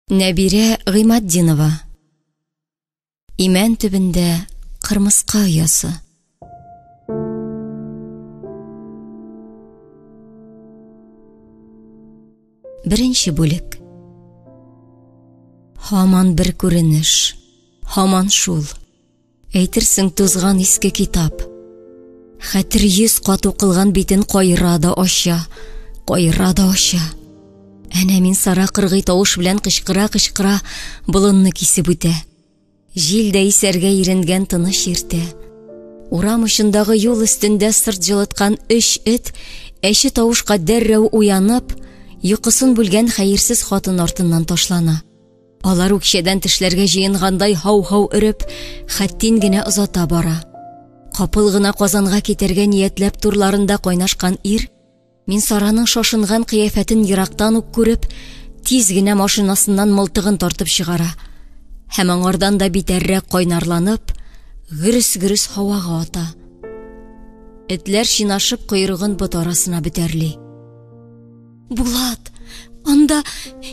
Нәбирә Ғимаддинова. Имән төбендә ҡырмыҫҡа оясы. Беренче бүлек. Һаман бер күренеш, һаман шул. Әйтерсең тузган иске китап. Хәтер 100 ҡат уҡылған битен ҡайыра да ача, ҡайыра да ача. Әнә мин сара ҡырғый тауыш белән ҡышҡыра-ҡышҡыра болонны кисеп үтә. Җил дә исәргә иренгән тыныш иртә. Урам очындағы юл өҫтөндә сырт җылытҡан 3 эт әше тауышҡа дәррәү уянып, йоҡосон бүлгән хәйерсез хатын артынан ташлана. Алар үкшәдән тешләргә җыйынғандай һау-һау өрөп, хәттин генә озата бара. Ҡапыл ғына Ҡазанға китергә ниәтләп турларында ҡайнашҡан ир, мин Сараның шашынған ҡиәфәтен йыраҡтан уҡ күреп, тиз генә машинасынан мылтығын тартып шығара. Һәм аңардан да битәррәк ҡайнарланып, гөрөс-гөрөс һауаға ата. Этләр шинашып ҡойроғон бот арасына бөтәрли. Булат, анда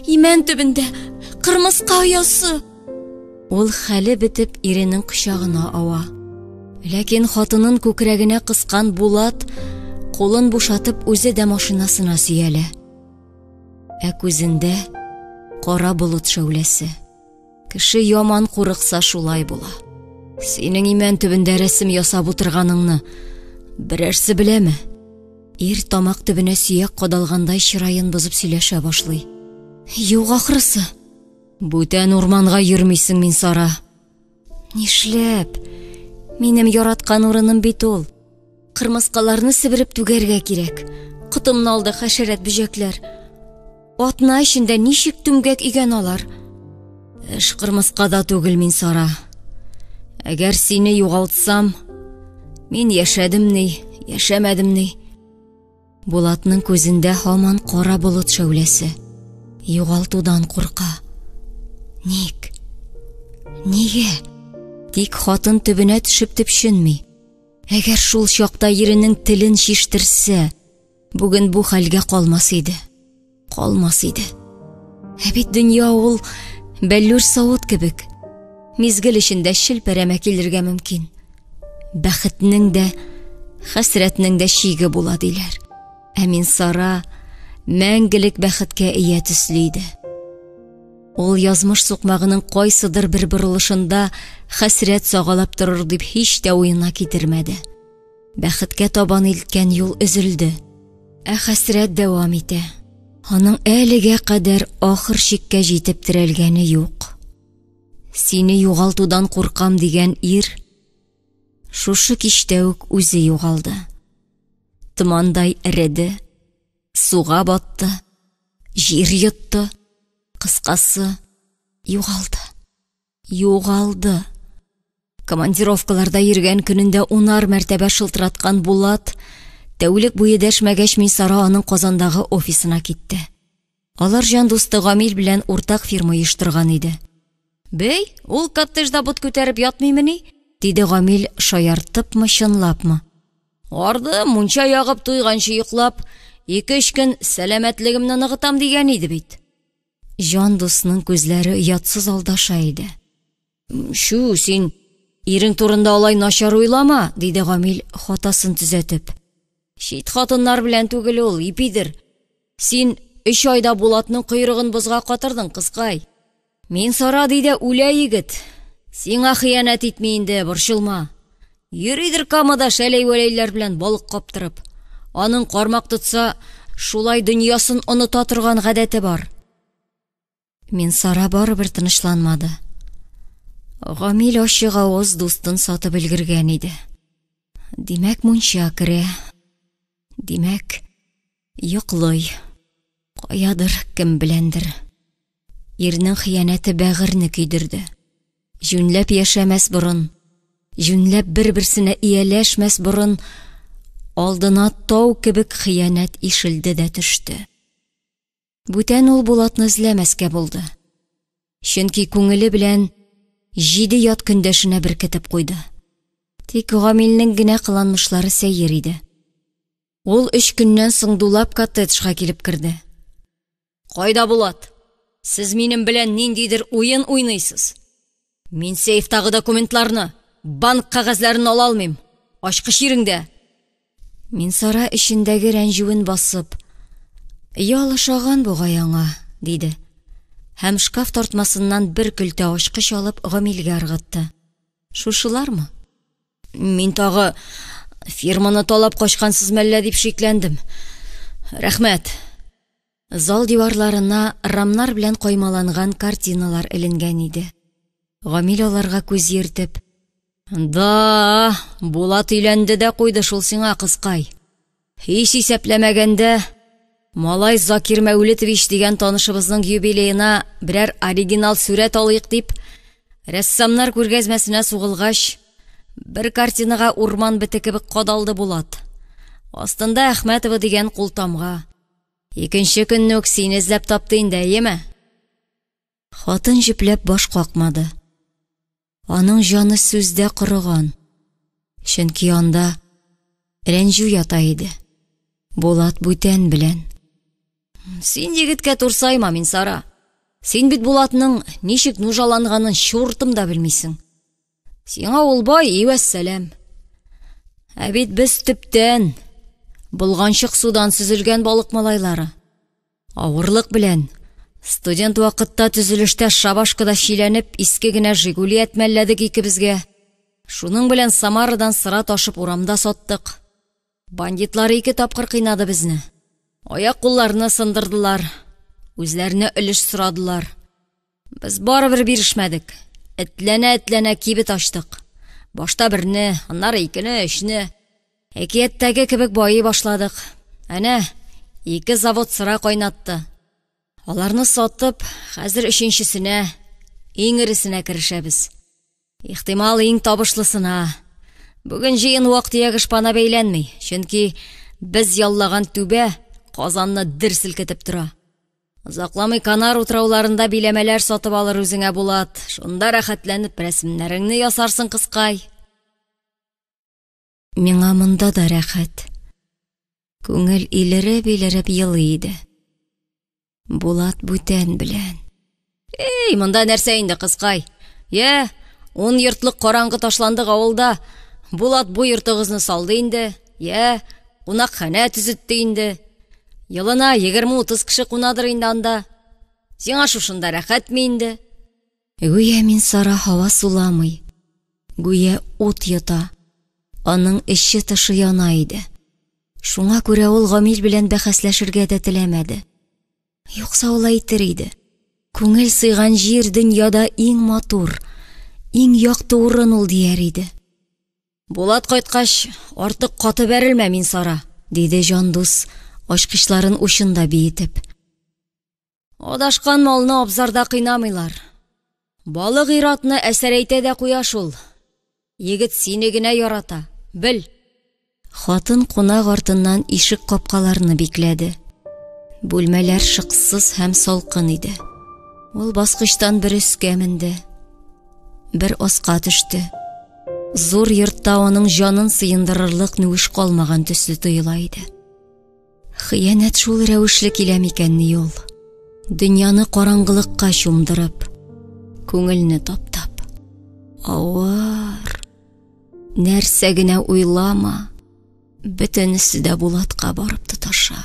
имән төбөндә ҡырмыҫҡа оясы. Ул хәле бетеп иренең ҡочағына ауа. Ләкин хатынын күкрәгенә ҡысҡан Булат ҡулын бушатып үзе дә машинасына сөйәлә. Ә күзендә ҡара болот шәүләсе. Кеше яман ҡурыҡса шулай була. Синең имән төбөндә рәсем ясап ултырғаныңны берәрсе беләме? Ир тамаҡ төбөнә сөйәк ҡадалғандай чырайын бозоп сөйләшә башлай. Юҡ ахрысы. Бүтән урманға йөрмисең мин Сара. Нишләп? Минем яратҡан урыным бит ул. Ҡырмыҫҡаларны себереп түгәргә кирәк. Ҡотомно алды хәшәрәт бөжәкләр. Атна эшендә нишек түмгәк игән алар? Эш ҡырмыҫҡада түгел мин Сара. Әгәр сине юғалтсам, мин йәшәдем ни, йәшәмәдем ни. Булатның күзендә һаман ҡара болот шәүләсе. Юғалтудан ҡурҡа. Ник? Нигә? Тик хатын төбөнә төшөп төпшөнмәй. Әгәр шул чаҡта иренең телен шиштерсә, бүген бу хәлгә ҡалмас иде. Ҡалмас иде. Ә бит донъя ул бәллүр сауыт кебек. Мизгел эшендә шелпәрәмә килергә мөмкин. Бәхетнең дә, хәсрәтнең дә шиге була диләр. Ә мин Сара мәңгелек бәхеткә ия төсле иде. Ул язмыш суҡмағының ҡайсыдыр бер боролошонда хәсрәт сағалап торор дип һич тә уйына китермәде. Бәхеткә табан илткән юл өзөлдө. Ә хәсрәт дәвам итә. Аның әлегә ҡәдәр ахыр шиккә җитеп терәлгәне юҡ. Сине юғалтудан ҡурҡам дигән ир шушы киштә үк үзе юғалды. Томандай эреде, суға батты, жир йотто. Ҡысҡасы, юғалды. Юғалды. Командировкаларда йөргән көнөндә 10 мәртәбә шылтыратҡан Булат, тәүлек буйы дәшмәгәч мин Сара аның Ҡазандағы офисына китте. Алар жан дусты Ғамил белән уртаҡ фирма ойошторған иде. Бәй, ул коттеджда бот күтәреп ятмыймы ни? Диде Ғамил шаяртыпмы, чынлапмы? Арды, мунча яғып туйғанчы йоҡлап, 2-3 көн сәләмәтлегемне нығытам дигән иде бит. Жан дусның күзләре ятсыз алдаша иде. Шу, син ирең турында алай начар уйлама, диде Ғамил хатасын төзәтеп. Шит хатыннар белән түгел ул, ипидер. Син 3 айда Булатның ҡойроғон бозға ҡатырдың, ҡысҡай. Мин Сара диде үлә егет. Сиңа хыянат итмәй инде, борчылма. Йөрөйҙөр камада шәләй-вәләйләр белән балыҡ ҡаптырып. Аның ҡармаҡ тотса, шулай донъясын онота торған ғәҙәте бар. Мин Сара барыбер тынышланмады. Ғамил ашыҡ ауыз дустын сатып өлгөргән иде. Димәк, мунча керә. Димәк, йоҡлай. Ҡаядыр, кем беләндер. Ирнең хыянәте бәғерне көйҙөрҙө. Жүнләп йәшәмәс борон, жүнләп бер-берсенә ияләшмәс борон, алдына тау кебек хыянәт ишелде дә төштө. Бүтән ул Булатны эзләмәскә булды. Чөнки күңеле белән 7 ят көндәшенә беркетеп ҡуйды. Тик Ғамилнең генә ҡыланмышлары сәйер иде. Ул 3 көннән соң дулап коттеджға килеп керде. Ҡайда Булат? сез минем белән ниндидер уен уйныйсыз. Мин сейфтагы документларны, банк кагазларын ала алмыйм. Ачкыч иреңдә. Мин Сара эчендәге рәнҗүен басып, ялышаган бугай аңа, диде. Һәм шкаф тартмасыннан бер көлтә ачкыч алып Гамилгә ыргытты. Шушылармы? Мин тагы фирманы талап качкансыз мәллә дип шикләндем. Рәхмәт. Зал диварларына рамнар белән каймаланган картиналар эленгән иде. Гамил аларга күз йөртеп, "Да, Булат өйләнде дә куйды шул сиңа, кызкай. Һич исәпләмәгәндә, малай Закир Мәүлетович дигән танышыбызның юбилеена берәр оригинал сүрәт алыйк дип, рәссамнар күргәзмәсенә сугылгач, бер картинага урман бите кебек кадалды Булат. Астында Әхмәтова дигән култамга. Икенче көнне үк сине эзләп тапты инде, әйеме?" Хатын җипләп баш какмады. Аның җаны сүздә корыган. Чөнки анда рәнҗү ята иде. Булат бүтән белән. Син егеткә турсайма, мин Сара. Син бит Булатның ничек нужаланганын чуртым да белмисең. Сиңа ул бай, вәссәлам. Ә бит без төптән булганчык судан сүзелгән балык малайлары. Авырлык белән студент вакытта төзелештә шабашкада шиләнеп иске генә Жигули әтмәлләдек икебезгә. Шуның белән Самарадан сыра ташып урамда саттык. Бандитлар 2 тапкыр кыйнады безне. Аяк-кулларны сындырдылар. Үзләренә өлеш сорадылар. Без барыбер бирешмәдек. Этләнә кибет ачтык. Башта берне, аннары 2-не, 3-не. Әкияттәге кебек байый башладык. Әнә 2 завод сыра кайнатты. Аларны сатып, хәзер 3-нчесенә, иң иресенә керешәбез. Ихтимал иң табышлысына. Бүген җыен вакыт ягышпана бәйләнми, чөнки без яллаган түбә Казанны дер селкетеп тора. Узакламый Канар утрауларында биләмәләр сатып алыр үзеңә Булат. Шунда рәхәтләнеп рәсемнәреңне ясарсың, кызкай. Миңа монда да рәхәт. Күңел илереп елый иде. Булат бүтән белән. Эй, монда нәрсә инде, кызкай? 10 йортлык караңгы ташландык авылда Булат бу йортыгызны салды инде. Кунакханә төзетте инде. Елына 20-30 кеше кунадыр инде анда. Сиңа шушында рәхәтме инде? Гүя мин Сара һава суламый. Гүя ут йота. Аның эче тышы яна иде. Шуңа күрә ул Гамил белән бәхәсләшергә дә теләмәде. Юкса ул әйтер иде. Күңел сыйган җир дөньяда иң матур, иң якты урын ул дияр иде. Булат кайткач, артык каты бәрелмә, мин Сара, диде Жандус, ачкычларын учында биетеп. Адашкан малны абзарда кыйнамыйлар. Балык иратны әсәр әйтә дә куя шул. Егет сине генә ярата, бел. Хатын кунак артыннан ишек капкаларны бикләде. Бүлмәләр шыксыз һәм салкын иде. Ул баскычтан бер өскә менде. Бер аска төште. Зур йортта аның җанын сыендырырлык нүш калмаган төсле тоела иде. Хыянәт шул рәвешле килә микәнни ул? Дөньяны караңгылыкка чумдырып, күңелне таптап. Авыр. Нәрсә генә уйлама, бөтенесе дә Булатка барып тоташа.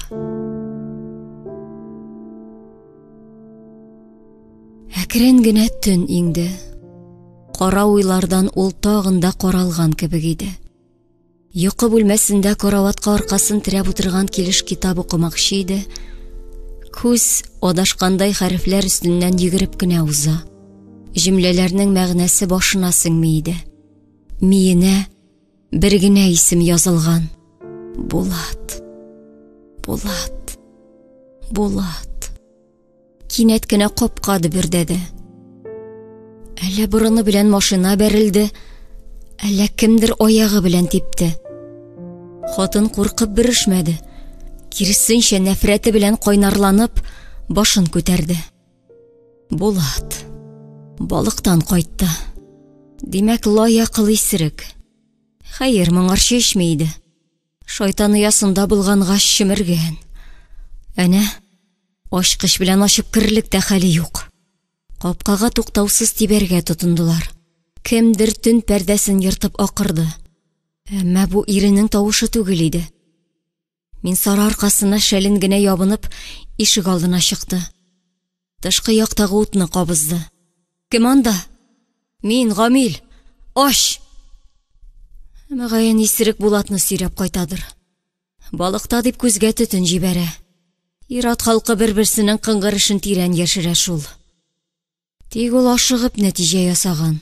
Әкрен генә төн иңде. Кара уйлардан ул тагында каралган кебек иде. Йокы бүлмәсендә караватка аркасын терәп утырган килеш китап укымакчы иде. Күз адашкандай хәрефләр өстеннән йөгереп кенә уза. Җөмләләрнең мәгънәсе башына сеңми иде. Миенә бер генә исем язылган. Булат. Булат. Булат. Кинәт кенә капкады бердәде. Әллә борыны белән машина бәрелде, әллә кемдер аягы белән типте. Хатын куркып бирешмәде. Киресенчә нәфрәте белән кайнарланып, башын күтәрде. Булат балыктан кайтты. Димәк, лаякыл исерек. Хәер, моңарчы эчмәйде. Шайтан оясында булганга чимергән. Әнә, Ачкыч белән ачып кирлек тә хәле юк. Капкага туктаусыз тибәргә тотындылар. Кемдер төн пәрдәсен йыртып акырды. Әмма бу иренең тавышы түгел иде. Мин сары аркасына шәлен генә ябынып, ишек алдына чыкты. Тышкы яктагы утны кабызды. Кем анда? Мин, Гамил. Аш! Мәгәен исерек Булатны сөйрәп кайтадыр. Балыкта дип күзгә төтен җибәрә. Ират халкы бер-берсенең кыңгырышын тирән яшерә шул. Тик ул ашыгып нәтиҗә ясаган.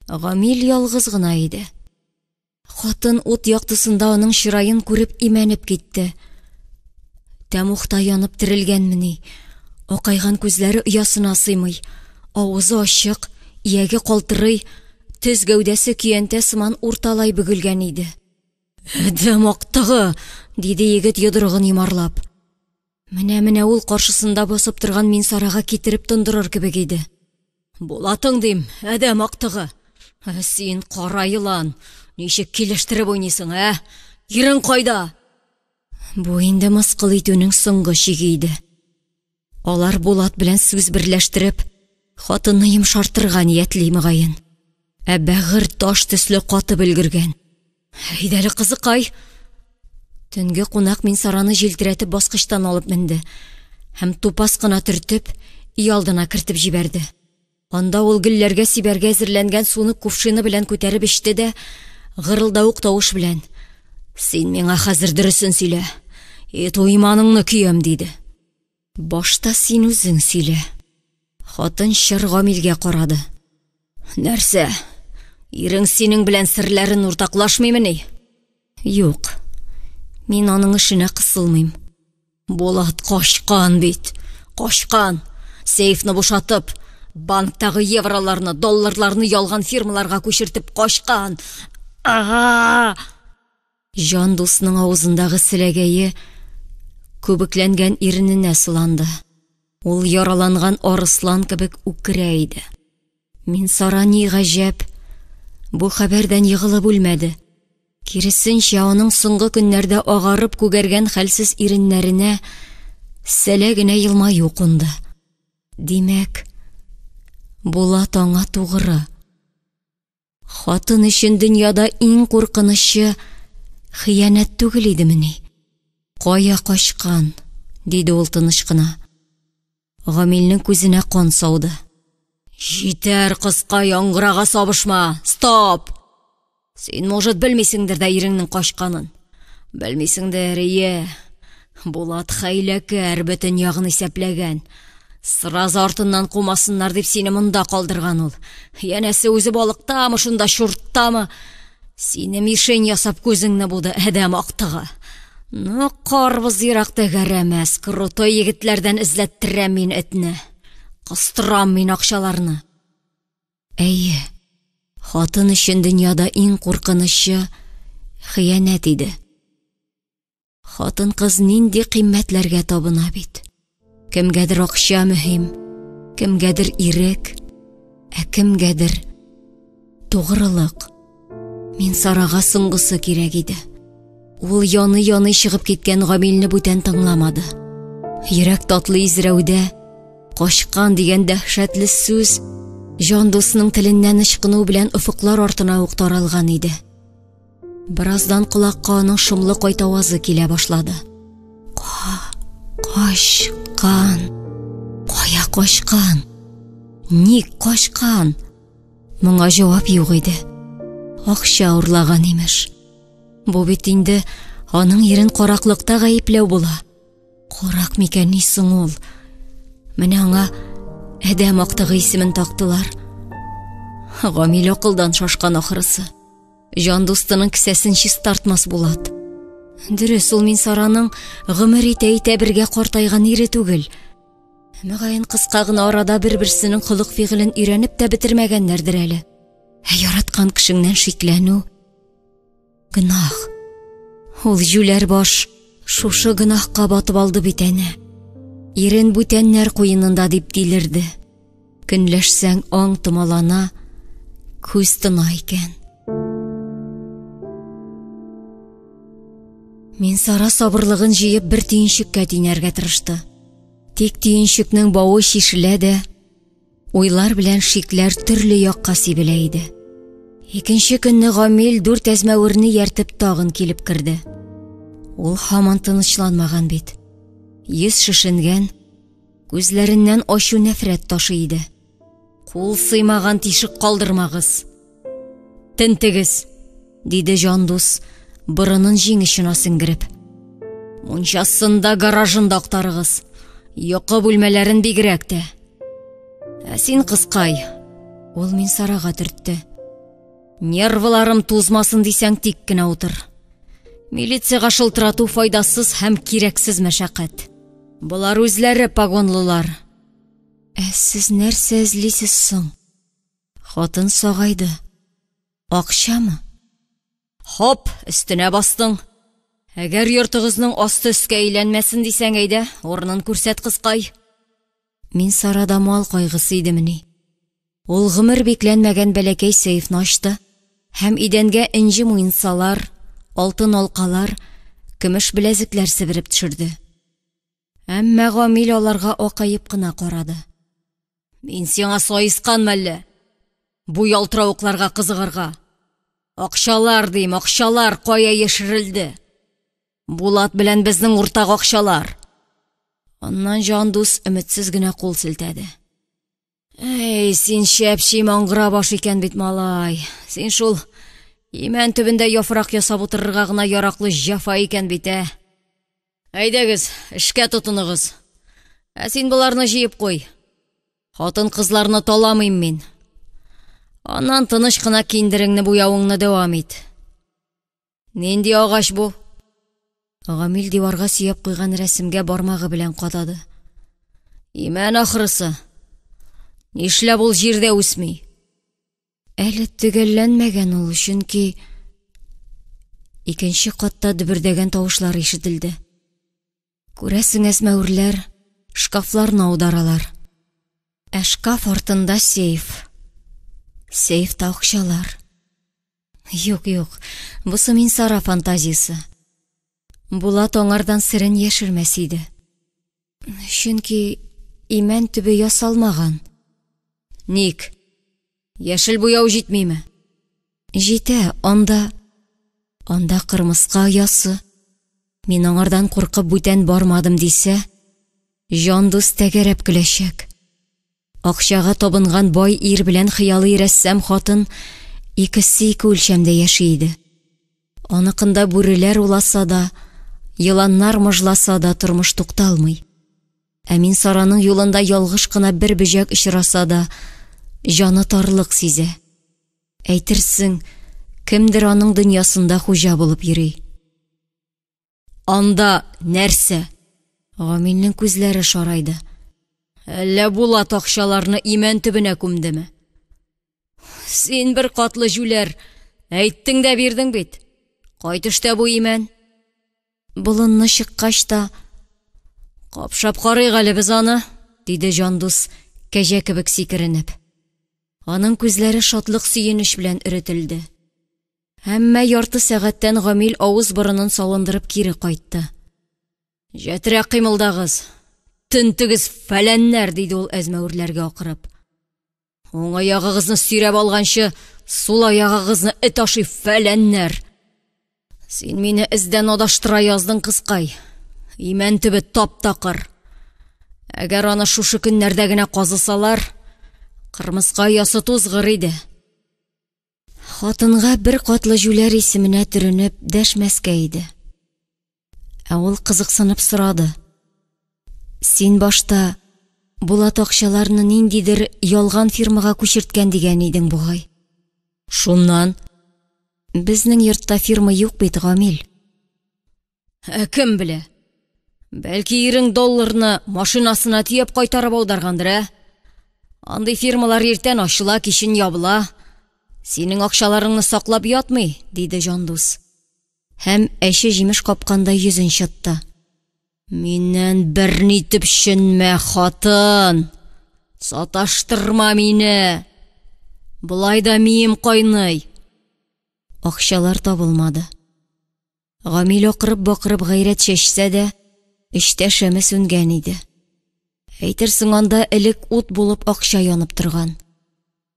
Гамил ялгыз гына иде. Хатын ут яктысында аның чырайын күреп имәнеп китте. Тәмухта янып терелгәнмени? Акайган күзләре оясына сыймый. Авызы ачык, ияге калтырый, төз гәүдәсе көянтә сыман урталай бөгелгән иде. «Әдәм актыгы!» диде егет йодрыгын йомарлап. Менә ул каршысында басып торган Минсарага китереп тондырыр кебек иде. «Булатың дим, әдәм актыгы! Син кара йылан, ничек килештереп уйныйсың, Ирең кайда?» Бу инде мыскыл итүнең соңгы чиге иде. Алар Булат белән сүз берләштереп, хатынны йомшартырга ниятли мөгаен. Бәгыр таш төсле катып өлгергән. «Әйдәле кызыкай!» Төнге кунак Минсараны җилтерәтеп баскычтан алып менде һәм тупас кына төртеп, өй алдына кертеп җибәрде. Анда ул гөлләргә сибәргә әзерләнгән суны кувшины белән күтәреп эчте дә, гырылдавык тавыш белән: «Син миңа хәзер дөресен сөйлә. Туйманыңны көям», диде. «Башта син үзең сөйлә». Хатын чыр Гамилгә карады. «Нәрсә? Ирең синең белән серләрен уртаклашмыймыни?» «Юк. Мин аның эшенә кысылмыйм». «Булат качкан бит. Качкан. Сейфны бушатып, банктагы евроларны, долларларны ялган фирмаларга күчертеп качкан. Жан дусның авызындагы селәгәе күбекләнгән ирененә сыланды. Ул яраланган арыслан кебек үкерә иде. Минсара ни гаҗәп, бу хәбәрдән йыгылып үлмәде. Киресенчә, аның соңгы көннәрдә агарып күгәргән хәлсез иреннәренә сәлә генә елмаю кунды. Димәк, Булат аңа тугры. Хатын өчен дөньяда иң куркынычлы хыянәт түгел идемени? «Кая качкан?» диде ул тыныч кына. Гамилнең күзенә кан сауды. «Җитәр, кыска яңгырага сабышма! Стоп! Син, может, белмисеңдер дә иреңнең качканын. Белмисеңдер, Булат хәйләкәр, бөтен ягын исәпләгән. Сыраз артыннан кумасыннар дип сине монда калдырган ул. Янәсе үзе балыктамы, шунда чурттамы? Сине мишень ясап күзеңне буды, әдәм актыгы. Ну, карбыз ерак тәгәрәмәс, крутой егетләрдән эзләттерәм мин этне. Кыстырам мин акчаларны». Әйе, хатын өчен дөньяда иң куркынычлы хыянәт иде. Хатын кыз нинди кыйммәтләргә табына бит. Кемгәдер акча мөһим, кемгәдер ирек, кемгәдер тугрылык. Минсарага соңгысы кирәк иде. Ул яны чыгып киткән Гамилне бүтән тыңламады. Йөрәк татлы изрәүдә качкан дигән дәһшәтле сүз жан дусының теленнән ычкыну белән офыклар артына ук таралган иде. Бираздан колакка аның шомлы кайта авазы килә башлады. Качкан. Кая качкан? Ник качкан? Моңа җавап юк иде. Акча урлаган имеш. Бу бит инде аның ирен караклыкта гаепләү була. Карак микән соң ул? Менә аңа әдәм актыгы исемен тактылар. Гамил акылдан шашкан ахрысы. Жан дустының кесәсен чист тартмас Булат. Дөрес, ул Минсараның гомер итә бергә картайган ире түгел. Мөгаен кыска гына арада бер-берсенең холык-фигылен өйрәнеп тә бетермәгәннәрдер әле. Яраткан кешеңнән шикләнү гынах. Ул җүләр баш шушы гынахка батып алды бит әнә. Ирен бүтәннәр куенында дип дилерде. Көнләшсәң аң томалана, күз тына икән. Минсара сабырлыгын җыеп бер төенчеккә тинәргә тырышты. Тик түйенчекнең бавы шишелә дә, уйлар белән шикләр төрле якка сибелә иде. Икенче көнне Гамил 4 әзмәверне яртып тагын килеп керде. Ул һаман тынычланмаган бит. Йөз шешенгән, күзләреннән ачу нәфрәт ташы иде. Кул сыймаган тишек калдырмагыз. Тентегез, диде Жандус, борынын җиңешенә сеңгереп. Мунчасында гаражында актарыгыз. Йокы бүлмәләрен бигрәк тә. Син кыскай. Ул мин сарага төртте. Нервларым тузмасын дисәң тик кенә утыр. Милицияга шылтырату файдасыз һәм кирәксез мәшәкать. Булар үзләре погонлылар. Сез нәрсә эзлисез соң? Хатын сагайды. Акчамы? Хоп, өстенә бастың. Әгәр йортыгызның асты өскә әйләнмәсен дисәң әйдә, орнын күрсәт кыскай. Мин сарада мал кайгысы идемни. Ул гомер бикләнмәгән бәләкәй сейфны ачты һәм идәнгә инҗе муенсалар, алтын алкалар, көмеш беләзекләр себереп төшерде. Әмма Гамил аларга акаеп кына карады. Мин сиңа сайысканмы әллә? Бу ялтыравыкларга кызыгырга. Акчалар дим, акчалар кая яшерелде? Булат белән безнең уртак акчалар. Аннан Жандус өметсез генә кул селтәде. Эй, син шәпши маңгыра баш икән бит, малай. Син шул имән төбендә яфрак ясап утырырга гына яраклы җафа икән бит, Әйдәгез, эшкә тотыныгыз. Син буларны җыеп куй. Хатын кызларны таламыйм мин. Аннан тыныч кына киндереңне буявыңны дәвам ит. Нинди агач бу? Гамил диварга сөяп куйган рәсемгә бармагы белән кадады. Имән ахрысы. Нишләп ул җирдә үсми? Әле төгәлләнмәгән ул, чөнки икенче катта дөбердәгән тавышлар ишетелде. Күрәсең, әзмәверләр шкафларны аударалар. Шкаф артында сейф. Сейфта акчалар. Юк, бусы мин сара фантазиясы. Булат аңардан серен яшермәс иде. Чөнки имән төбе ясалмаган. Ник? Яшел буяу җитмиме? Җитә, анда кырмыска ясы. Мин аңардан куркып бүтән бармадым дисә, Жандус тәгәрәп көләчәк. Акчага табынган бай ир белән хыялый рәссам хатын икесе ике үлчәмдә яши иде. Аныкында бүреләр уласа да, йыланнар мыжласа да тормыш тукталмый. Мин сараның юлында ялгыш кына бер бөҗәк очраса да, җаны тарлык сизә. Әйтерсең, кемдер аның дөньясында хуҗа булып йөри. Анда нәрсә? Гамилнең күзләре шарайды. Әллә Булат акчаларны имән төбенә күмдеме? Син бер катлы жүләр, әйттең дә бирдең бит. Кайтышта бу имән? Болынны чыккач та, капшап карыйк әле без аны, диде Жандус, кәҗә кебек сикеренеп. Аның күзләре шатлык сөенеч белән өретелде. Әмма ярты сәгатьтән Гамил авыз борынын салындырып кире кайтты. Җәтрәк кыймылдагыз. Тентегез, фәләннәр, диде ул әзмәверләргә акырып. Уң аягыгызны сөйрәп алганчы, сул аягыгызны эт ашый, фәләннәр. Син мине эздән адаштыра яздың, кыскай. Имән төбе тап-такыр. Әгәр аны шушы көннәрдә генә казысалар, кырмыска ясы тузгыр иде. Хатынга бер катлы жүләр исеменә төренеп дәшмәскә иде. Ул кызыксынып сорады. Син башта Булат акчаларны ниндидер ялган фирмага күчерткән дигән идең бугай. Шуннан безнең йортта фирма юк бит, Гамил. Кем белә? Бәлки ирең долларны машинасына тиеп кайтарып аударгандыр, Андый фирмалар иртән ачыла, кичен ябыла. Синең акчаларыңны саклап ятмый, диде Жандус. Һәм әче җимеш капкандай йөзен чытты. Миннән бер ни төпченмә, хатын. Саташтырма мине. Булай да мием кайный. Акчалар табылмады. Гамил акырып-бакырып гайрәт чәчсә дә, эчтә шәме сүнгән иде. Әйтерсең анда элек ут булып акча янып торган.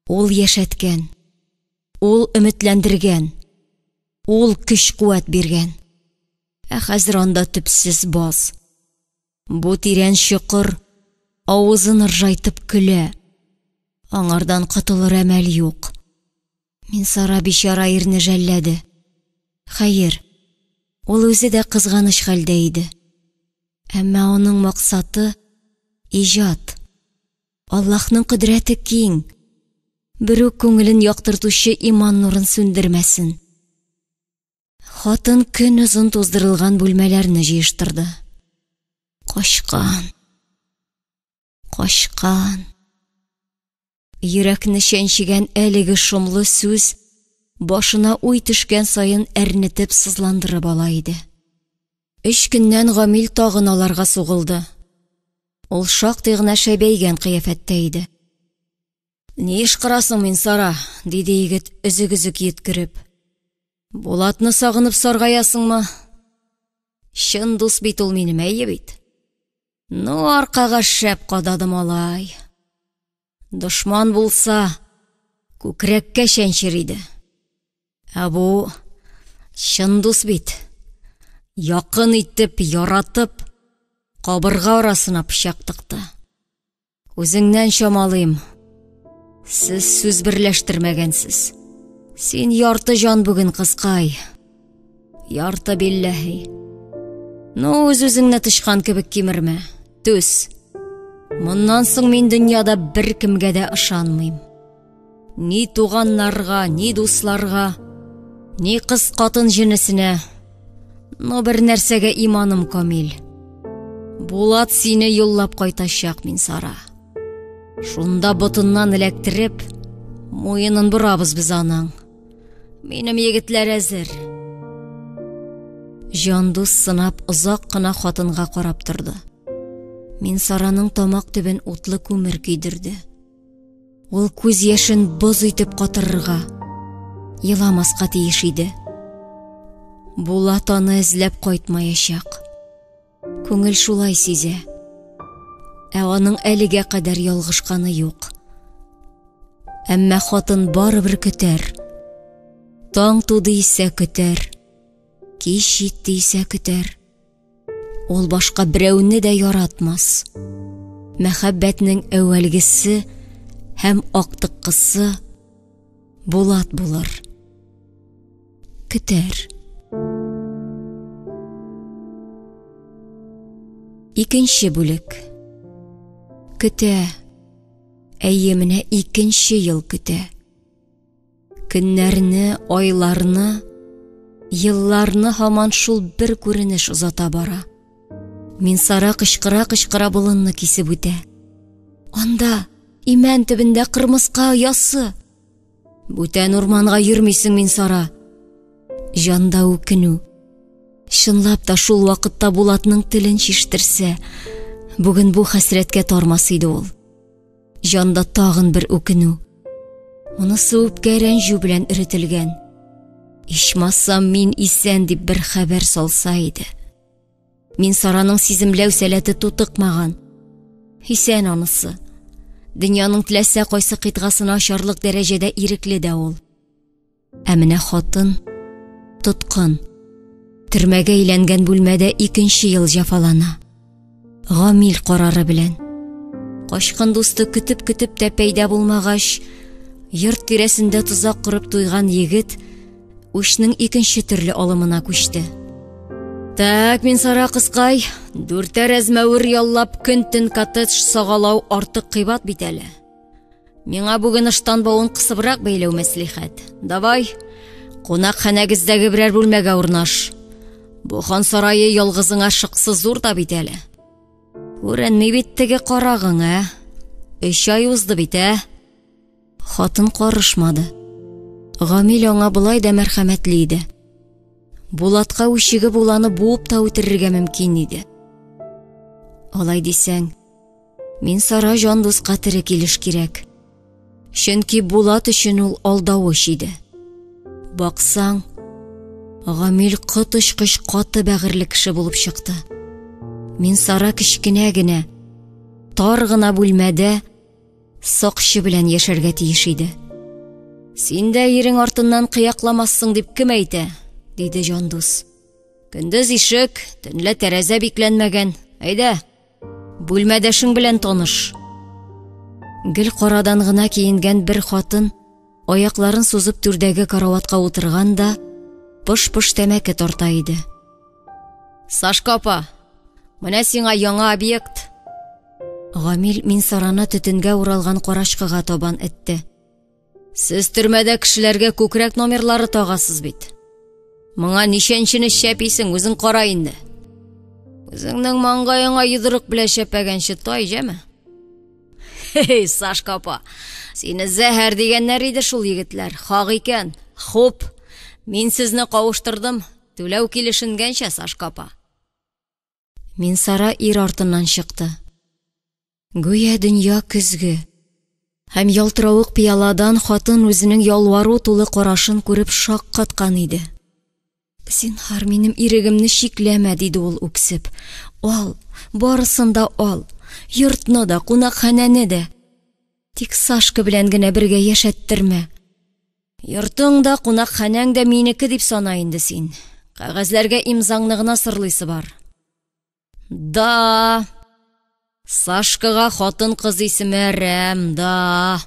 Ул яшәткән. Ул өметләндергән. Ул көч-куәт биргән. Хәзер анда төпсез баз. Бу тирән чокыр авызын ыржайтып көлә. Аңардан котылыр әмәл юк. Минсара бичара ирне жәлләде. Хәер, ул үзе дә кызганыч хәлдә иде. Әмма аның максаты иҗат. Аллаһның кодрәте киң. Берү күңелен яктыртучы иман нурын сүндермәсен. Хатын көн озын туздырылган бүлмәләрне җыештырды. Кашкан. Йөрәкне чәнчигән әлеге шомлы сүз башына уй төшкән саен әрнетеп сызландырып ала иде. 3 көннән Гамил тагын аларга сугылды. Ул шактый гына шәбәйгән кыяфәттә иде. «Ни эш кырасың, Минсара?» – диде егет өзек-өзек йиткереп. «Булатны сагынып саргаясыңмы? Чын дус бит ул минем, әйе бит? Ну, аркага шәп кададым алай. Дошман булса, күкрәккә чәнчер иде. Ә бу чын дус бит. Якын итеп, яратып, кабырга арасына пычак тыкты. Үзеңнән чамалыйм. Сез сүз берләштермәгәнсез. Син ярты жан бүген кыскай. Ярты билләһи. Ну, үзеңне тышкан кебек кимермә. Түс. Моннан соң мин дөньяда бер кемгә дә ышанмыйм. Ни туганнарга, ни дусларга, ни кыз катын җенесенә. Но бер нәрсәгә иманым камил. Булат сине юллап кайтачак, Минсара. Шунда ботыннан эләктереп, муенын бурабыз без аның. Минем егетләр әзер. Жандус сынап озак кына хатынга карап торды. Минсараның тамак төбен утлы күмер көйдерде. Ул күз яшен боз итеп катырырга, еламаска тиеш иде. Булат аны эзләп кайтмаячак. Күңел шулай сизә. Ә аның әлегә кадәр ялгышканы юк. Әмма хатын барыбер көтәр. Таң туды исә көтәр. Кич җитте исә көтәр. Ул башка берәүне дә яратмас. Мәхәббәтнең әүвәлгесе һәм актыккысы Булат булыр. Көтәр. Икенче бүлек. Көтә. Әйе, менә 2нче ел көтә. Көннәрне, айларны, елларны һаман шул бер күренеш узата бара. Минсара кычкыра-кычкыра болынны кисеп үтә. Анда, имән төбендә кырмыска ясы. Бүтән урманга йөрмисең, Минсара. Жанда үкенү. Шынлап та шул вакытта Булатның телен чиштерсә, бүген бу хәсрәткә тармас иде ул. Жанда тагын бер үкенү. Монысы үпкә рәнҗү белән иретелгән. Ичмасам мин исән дип бер хәбәр салса иде. Минсараның сиземләү сәләте тутыкмаган. Исән анысы. Дөньяның теләсә кайсы кыйтгасына ачарлык дәрәҗәдә ирекле дә ул. Ә менә хатын тоткын. Төрмәгә әйләнгән бүлмәдә 2нче ел җәфалана. Гамил карары белән. Кашкын дусты көтеп тә пәйда булмагач, йорт тирәсендә тузак корып туйган егет үчнең 2нче төрле алымына күчте. Так, Минсара кыскай, 4 әзмәвер яллап көн-төн коттедж сагалау артык кыйбат бит әле. Миңа бүген ыштан бавын кысыбрак бәйләү мәслихәт. Давай, кунакханәгездәге берәр бүлмәгә урнаш. Бу хан сарае ялгызыңа шыксыз зур да бит әле. Күренми бит теге карагың, 3 ай узды бит, Хатын карышмады. Гамил аңа булай да мәрхәмәтле иде. Булатка үчеге буланы буып та үтерергә мөмкин иде. Алай дисәң, Минсара Жандуска тере килеш кирәк. Чөнки Булат өчен ул алдавыч иде. Баксаң, Гамил кытышкыч каты бәгырле кеше булып чыкты. Минсара кичкенә генә, тар гына бүлмәдә сакчы белән яшәргә тиеш иде. Син дә ирең артыннан кыякламассың дип кем әйтә? Диде Җандус. Көндез ишек, төнлә тәрәзә бикләнмәгән. Әйдә, бүлмәдәшең белән таныш. Гел карадан гына киенгән бер хатын аякларын сузып түрдәге караватка утырган да пыш-пыш тәмәке тарта иде. Сашка апа, менә сиңа яңа объект. Гамил Минсараны төтенгә уралган карачкыга табан этте. Сез төрмәдә кешеләргә күкрәк номерлары тагасыз бит. Моңа ничәнчене шәписең, үзең кара инде. Үзеңнең маңгаеңа йодрык белән шәпәгәнче тай җәме. Хей, Сашка апа, сине зәһәр дигәннәр иде шул егетләр. Хак икән. Хуп, мин сезне кавыштырдым. Түләү килешенгәнчә, Сашка апа. Минсара ир артыннан чыкты. Гүя дөнья көзге. Һәм ялтыравык пияладан хатын үзенең ялвару тулы карашын күреп шаккаткан иде. Синхар, минем ирегемне шикләмә, диде ул үксеп. Ал, барысын да ал. Йортны да, кунакханәне дә. Тик Сашка белән генә бергә яшәттермә. Йортың да, кунакханәң дә минеке дип сана инде син. Кәгазьләргә имзаңны гына сырлыйсы бар. Да, Сашкага хатын кыз исеме Рәм, да.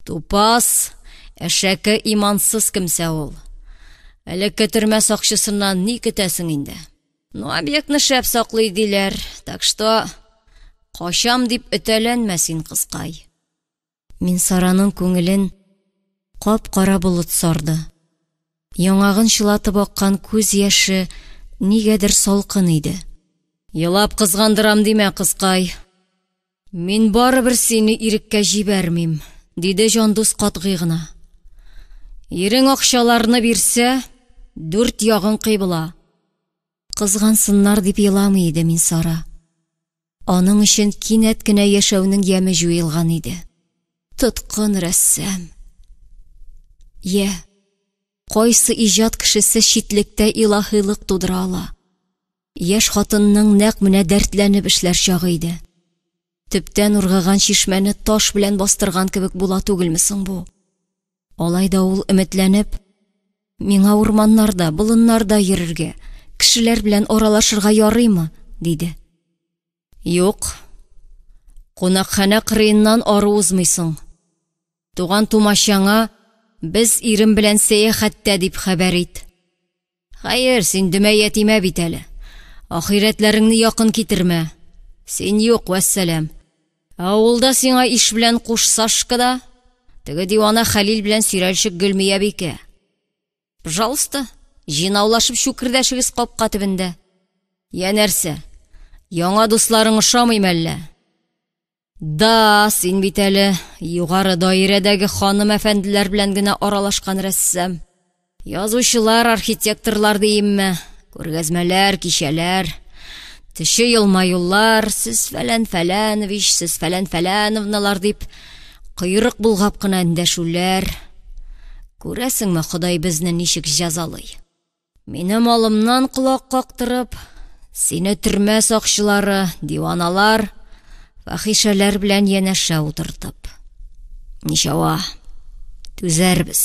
Тупас, әшәке имансыз кемсә ул. Элекке төрмә сакчысыннан ни көтәсең инде? Ну, объектны шәп саклый диләр, так что качам дип өтәләнмә син, кызкай. Минсараның күңелен кап-кара болыт сарды. Яңагын чылатып аккан күз яше нигәдер салкын иде. Елап кызгандырам димә, кызкай. Мин барыбер сине иреккә җибәрмим, диде Җандус катгый гына. Ирең акчаларны бирсә, 4 ягын кыйбыла. Кызгансыннар дип еламый иде Минсара. Аның өчен кинәт кенә яшәүнең яме җуелган иде. Тоткын рәссам. Я, кайсы иҗат кешесе читлектә илаһилык тудыра ала? Яшь хатынның нәкъ менә дәртләнеп эшләр чагы иде. Төптән ургыган чишмәне таш белән бастырган кебек була түгелме соң бу? Алайда ул өметләнеп, миңа урманнарда, болыннарда йөрергә, кешеләр белән аралашырга ярыймы, диде. Юк, кунакханә кырыеннан ары узмыйсың. Туган тумачаңа без ирем белән сәяхәттә дип хәбәр ит. Хәер, син дөмә ятимә бит әле. Ахирәтләреңне якын китермә. Син юк, вәссәлам. Авылда сиңа иш белән куш Сашкада, теге дивана Хәлил белән сөйрәлешеп Гөлмия бикә. Пожалуйста, җыйнаулашып шүкердәшегез капка төбендә. Я нәрсә? Яңа дусларың ошамыймы әллә? Да, син бит әле югары даирәдәге ханым әфәнделәр белән генә аралашкан рәссам. Язучылар, архитекторлар диемме? Күргәзмәләр, кичәләр, теше елмаюлар, сез фәлән-фәләнович, сез фәлән-фәләновналар дип кыйрык булгап кына эндәшүләр. Күрәсеңме, Ходай безне ничек җәзалый? Минем алымнан колак кактырып, сине төрмә сакчылары, диваналар, фахишәләр белән янәшә утыртып. Ничава, түзәрбез.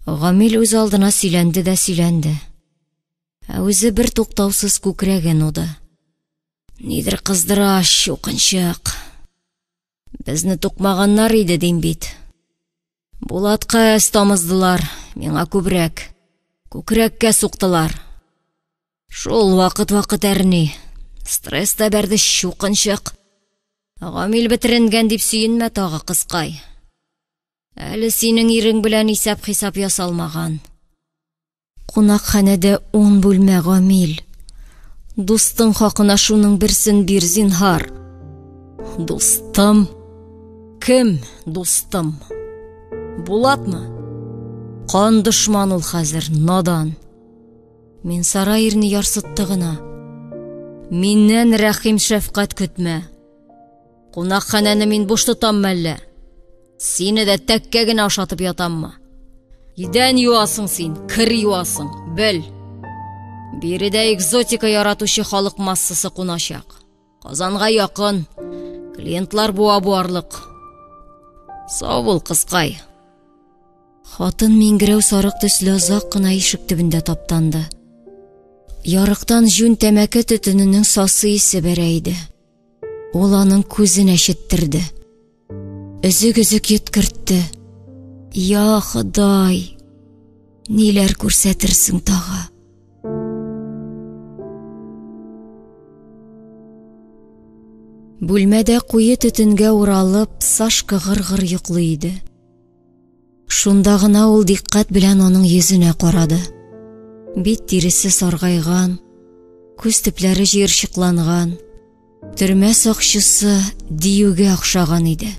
Гамил үз алдына сөйләнде дә сөйләнде. Үзе бер туктаусыз күкрәген уды. Нидер кыздыра, чукынчык. Безне тукмаганнар иде дим бит. Булатка әз тамыздылар, миңа күбрәк. Күкрәккә суктылар. Шул вакыт әрни. Стресс та бәрде, чукынчык. Гамил бетеренгән дип сөенмә тагы, кызкай. Әле синең ирең белән исәп-хисап ясалмаган. Кунакханәдә 10 бүлмә, Гамил. Дустың хакына шуның берсен бир, зинһар. Дустым? Кем дустым? Булатмы? Кан дошман ул хәзер, надан. Минсара ирне ярсытты гына. Миннән рәхим шәфкать көтмә. Кунакханәне мин буш тотаммы әллә? Сине дә тәккә генә ашатып ятаммы? Идән юасың син, кер юасың, бел. Биредә экзотика яратучы халык массасы куначак. Казанга якын. Клиентлар буарлык. Сау бул, кызкай. Хатын миңгерәү сарык төсле озак кына ишек төбендә таптанды. Ярыктан жүн тәмәке төтененең сасы исе бәрә иде. Ул аның күзен әчеттерде. Өзек-өзек йөткертте. Я Ходай, ниләр күрсәтерсең тагы? Бүлмәдә куе төтенгә уралып, Сашка гыр-гыр йоклый иде. Шунда гына ул диккать белән аның йөзенә карады. Бит тиресе саргайган, күз төпләре җыерчыкланган, төрмә сакчысы диюгә охшаган иде.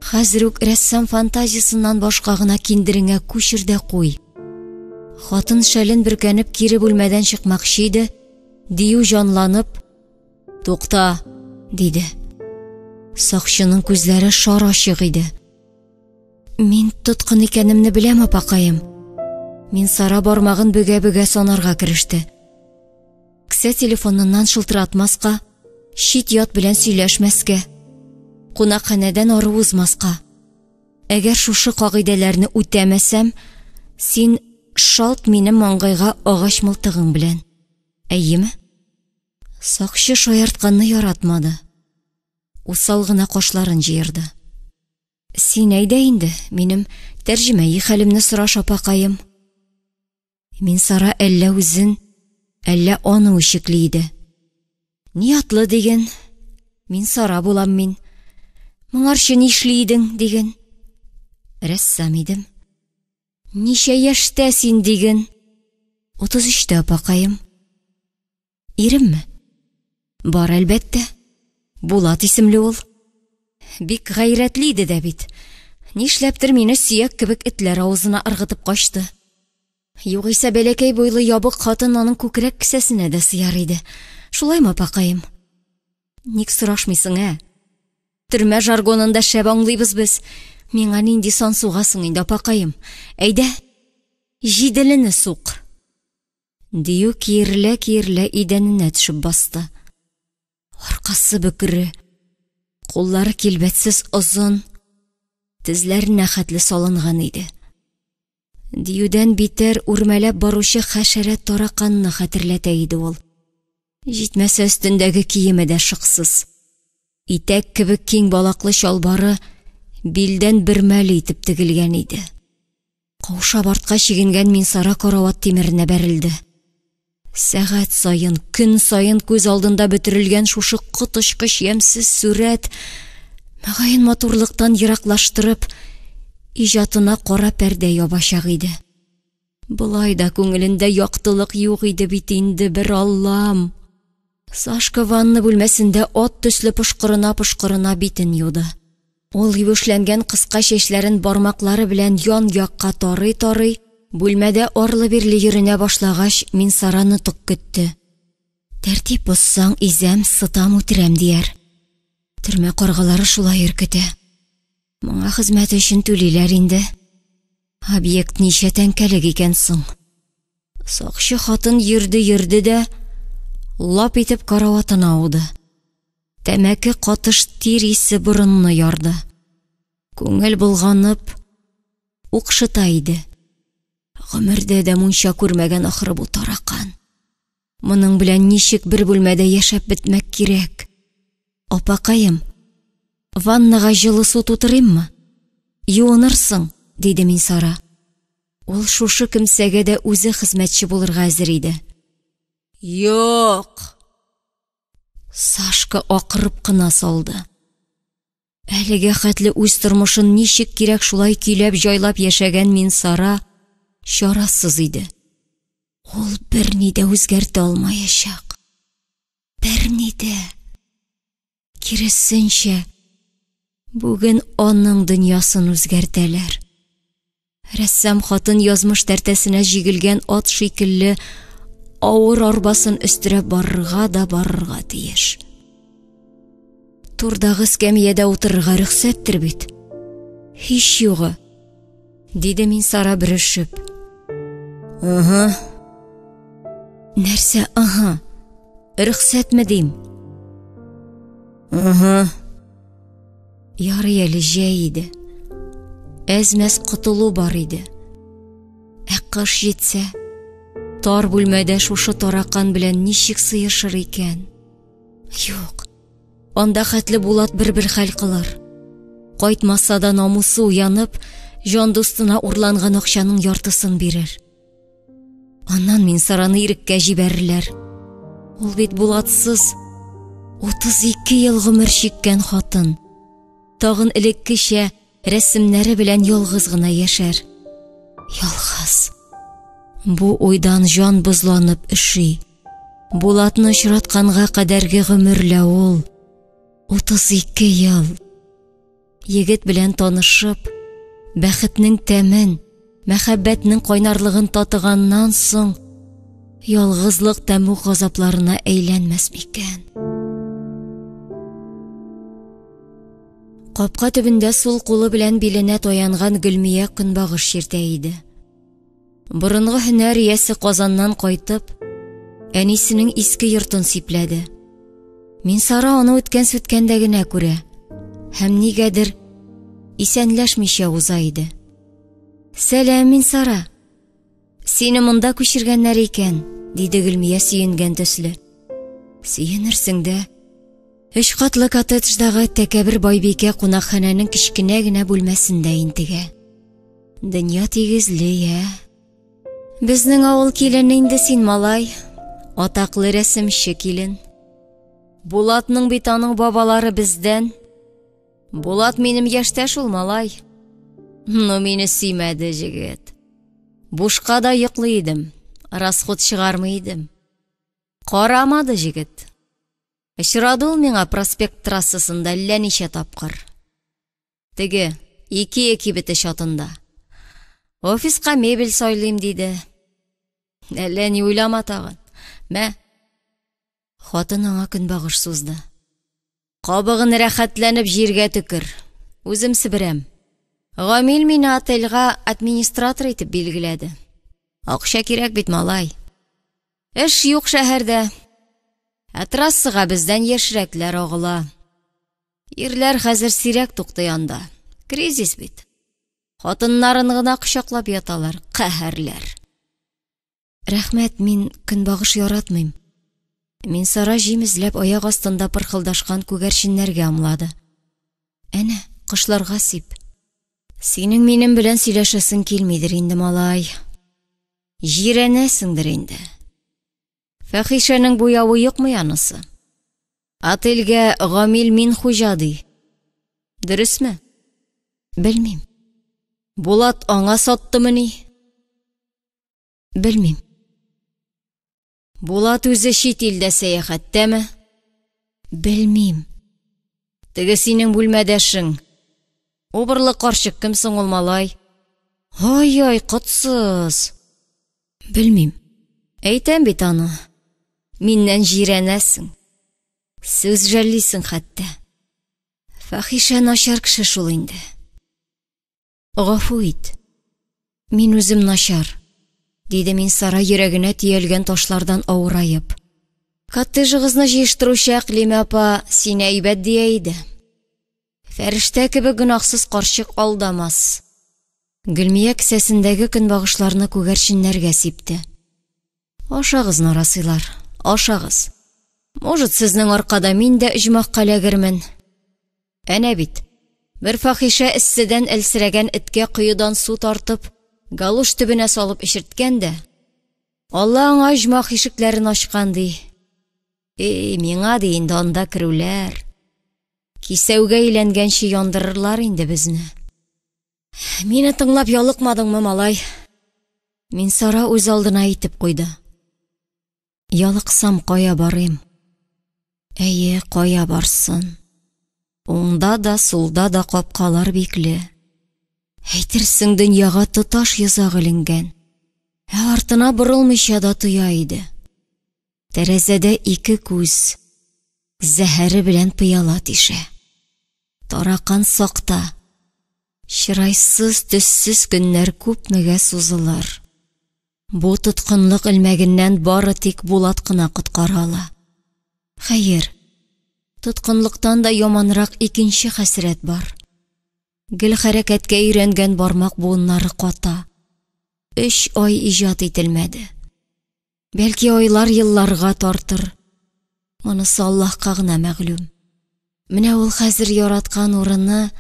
Хәзер үк рәссам фантазиясыннан башка гына киндереңә күчердә куй. Хатын шәлен бөркәнеп кире бүлмәдән чыкмакчы иде, дию җанланып, "Тукта", диде. Сакчының күзләре шар ачык иде. "Мин тоткын икәнемне беләм, апакаем." Мин Сара бармагын бөгә-бөгә санарга кереште. Кесә телефоныннан шылтыратмаска, чит ят белән сөйләшмәскә, кунакханәдән ары узмаска. Әгәр шушы кагыйдәләрне үтәмәсәм, син шалт минем маңгайга агач мылтыгың белән. Әйеме? Сакчы шаяртканны яратмады. Усал гына кашларын җыерды. "Син әйдә инде, минем тәрҗемәи хәлемне сораш, апакаем." Мин Сара әллә үзен, әллә аны үчекли иде. "Ниятлы" диген. "Мин Сара булам мин." "Моңарчы нишли идең" диген. "Рәссам идем." "Ничә яшьтә син" диген. 33-тә, апакаем. "Иремме?" "Бар, әлбәттә. Булат исемле ул. Бик гайрәтле иде дә бит. Нишләптер мине сөяк кебек этләр авызына ыргытып качты. Югыйсә бәләкәй буйлы ябык хатын аның күкрәк кесәсенә дә сыяр иде. Шулаймы, апакаем?" "Ник сорашмыйсың, ә? Төрмә жаргонында шәп аңлыйбыз без. Миңа нинди сан сугасың инде, апакаем. Әйдә, җиделене сук." Дию киерлә-киерлә идәненә төшеп басты. Аркасы бөкре, куллары килбәтсез озын, тезләренә хәтле салынган иде. Диюдән битәр үрмәләп баручы хәшәрәт тараканны хәтерләтә иде ул. Җитмәсә өстендәге киеме дә шыксыз. Итәк кебек киң балаклы чалбары билдән бермәл итеп тегелгән иде. Каушап артка чигенгән Мин Сара карават тимеренә бәрелде. Сәгать сайын, көн сайын күз алдында бөтерелгән шушы коточкыч ямьсез сүрәт, мәгәен матурлыктан ераклаштырып, иҗатына кара пәрдә ябачак иде. Булай да күңелендә яктылык юк иде бит инде, бер Аллам. Сашка ванна бүлмәсендә ат төсле пышкырына битен юды. Ул юешләнгән кыска чәчләрен бармаклары белән ян-якка тарый-тарый, бүлмәдә арлы-бирле йөренә башлагач, Мин Сараны тук көтте. Тәртип бозсаң, изәм, сытам, үтерәм дияр. Төрмә каргалары шулай өркетә. Моңа хезмәт өчен түлиләр инде. Объект ничә тәңкәлек икән соң? Сакчы хатын йөрде дә, лап итеп караватына ауды. Тәмәке катыш тир исе борынны ярды. Күңел булганып, укшыта иде. Гомердә дә мунча күрмәгән ахры бу таракан. Моның белән ничек бер бүлмәдә яшәп бетмәк кирәк? Апакаем, ваннага җылы су тутырыйммы? Юынырсың, диде Мин Сара. Ул шушы кемсәгә дә үзе хезмәтче булырга әзер иде. Юк! Сашка акырып кына салды. Әлегә хәтле үз тормышын ничек кирәк шулай көйләп җайлап яшәгән Мин Сара чарасыз иде. Ул берни дә үзгәртә алмаячак. Берни дә. Киресенчә, бүген аның дөньясын үзгәртәләр. Рәссам хатын язмыш тәртәсенә җигелгән ат шикелле авыр арбасын өстерәп барырга тиеш. Турдагы эскәмиядә утырырга рөхсәттер бит. Һич югы, диде Мин Сара бирешеп. Нәрсә, рөхсәтме дим? Ярый әле җәй иде. Әзмәс котылу бар иде. Ә кыш җитсә, тар бүлмәдә шушы таракан белән ничек сыешыр икән? Юк. Анда хәтле Булат бер хәл кылыр. Кайтмаса да намусы уянып, җан дустына урланган акчаның яртысын бирер. Аннан Минсараны иреккә җибәрерләр. Ул бит Булатсыз 32 ел гомер чиккән хатын. Тагын элеккечә рәсемнәре белән ялгыз гына яшәр. Ялгыз. Бу уйдан җан бозланып эши. Булатны очратканга кадәрге гомерлә ул 32 ел. Егет белән танышып, бәхетнең тәмен, мәхәббәтнең кайнарлыгын татыганнан соң, ялгызлык тәму газапларына әйләнмәс микән? Капка төбендә сул кулы белән биленә таянган Гөлмия көнбагыш чиртә иде. Борынгы һөнәр иясе Казаннан кайтып, әнисенең иске йортын сипләде. Минсара аны үткән-сүткәндә генә күрә, һәм нигәдер исәнләшмичә уза иде. Сәлам, Минсара. Сине монда күчергәннәр икән, диде Гөлмия сөенгән төсле. Сөенерсең дә. 3 катлы коттедждагы тәкәбер байбикә кунакханәнең кичкенә генә бүлмәсендә интегә. Дөнья тигезле, Безнең авыл килене инде син, малай. Атаклы рәсемче килен. Булатның бит аның бабалары бездән. Булат минем яшьтә шул, малай. Ну, мине сөймәде җегет. Бушка да йоклый идем, расход чыгармый идем. Карамады җегет. Очрады ул миңа проспект трассасында әллә ничә тапкыр. Теге 2 бите чатында. Офиска мебель сайлыйм диде. Әллә ни уйлама тагын. Мә. Хатын аңа көнбагыш сузды. Кабыгын рәхәтләнеп җиргә төкер. Үзем сиберәм. Гамил мине отельгә администратор итеп билгеләде. Акча кирәк бит, малай. Эш юк шәһәрдә. Трассага бездән яшьрәкләр агыла. Ирләр хәзер сирәк туктый анда. Кризис бит. Хатыннарын гына кочаклап яталар, каһәрләр. Рәхмәт, мин көнбагыш яратмыйм. Минсара җимезләп аяк астында пырхылдашкан күгәрченнәргә амлады. Әнә, кышларга сип. Синең минем белән сөйләшәсең килмидер инде, малай. Җирәнәсеңдер инде. Фәхишәнең буявы юкмы анысы? Отельгә Гамил мин хуҗа ди. Дөресме? Белмим. Булат аңа саттымы ни? Белмим. Булат үзе чит илдә сәяхәттәме? Белмим. Теге синең бүлмәдәшең. Убырлы карчык кем соң ул, малай? Ай, котсыз. Белмим. Әйтәм бит аны. Миннән җирәнәсең. Сүз жәллисең хәтта. Фәхишә начар кеше шул инде. Гафу ит. Мин үзем начар, диде Минсара йөрәгенә тиелгән ташлардан авырайып. Коттеджыгызны җыештыручы Әклимә апа сине әйбәт дия иде. Фәрештә кебек гөнаһсыз карчык алдамас. Гөлмия кесәсендәге көнбагышларны күгәрченнәргә сипте. Ашагыз, нарасыйлар, ашагыз. Может, сезнең аркада мин дә оҗмахка ләгермен. Әнә бит. Бер Фәхишә эсседән әлсерәгән эткә кыюдан су тартып, галуш төбенә салып ишерткән дә. Алла аңа оҗмах ишекләрен ачкан ди. Миңа ди инде анда керүләр. Кисәүгә әйләнгәнче яндырырлар инде безне. Мине тыңлап ялыкмадыңмы, малай? Минсара үз алдына әйтеп куйды. Ялыксам кая барыйм? Әйе, кая барсын? Уңда да, сулда да капкалар бикле. Әйтерсең, дөньяга тоташ йозак иленгән. Артына борылмыйча да тоя иде. Тәрәзәдә 2 күз, зәһәре белән пыяла тишә. Таракан сакта. Чырайсыз, төссез көннәр күпмегә сузылыр. Бу тоткынлык элмәгеннән бары тик Булат кына коткара ала. Хәер, Тоткынлыктан да яманрак икенче хәсрәт бар. Гел хәрәкәткә өйрәнгән бармак буыннары ката. 3 ай иҗат ителмәде. Бәлки айлар елларга тартыр. Монысы Аллаһка гына мәгълүм. Менә ул хәзер яраткан урыны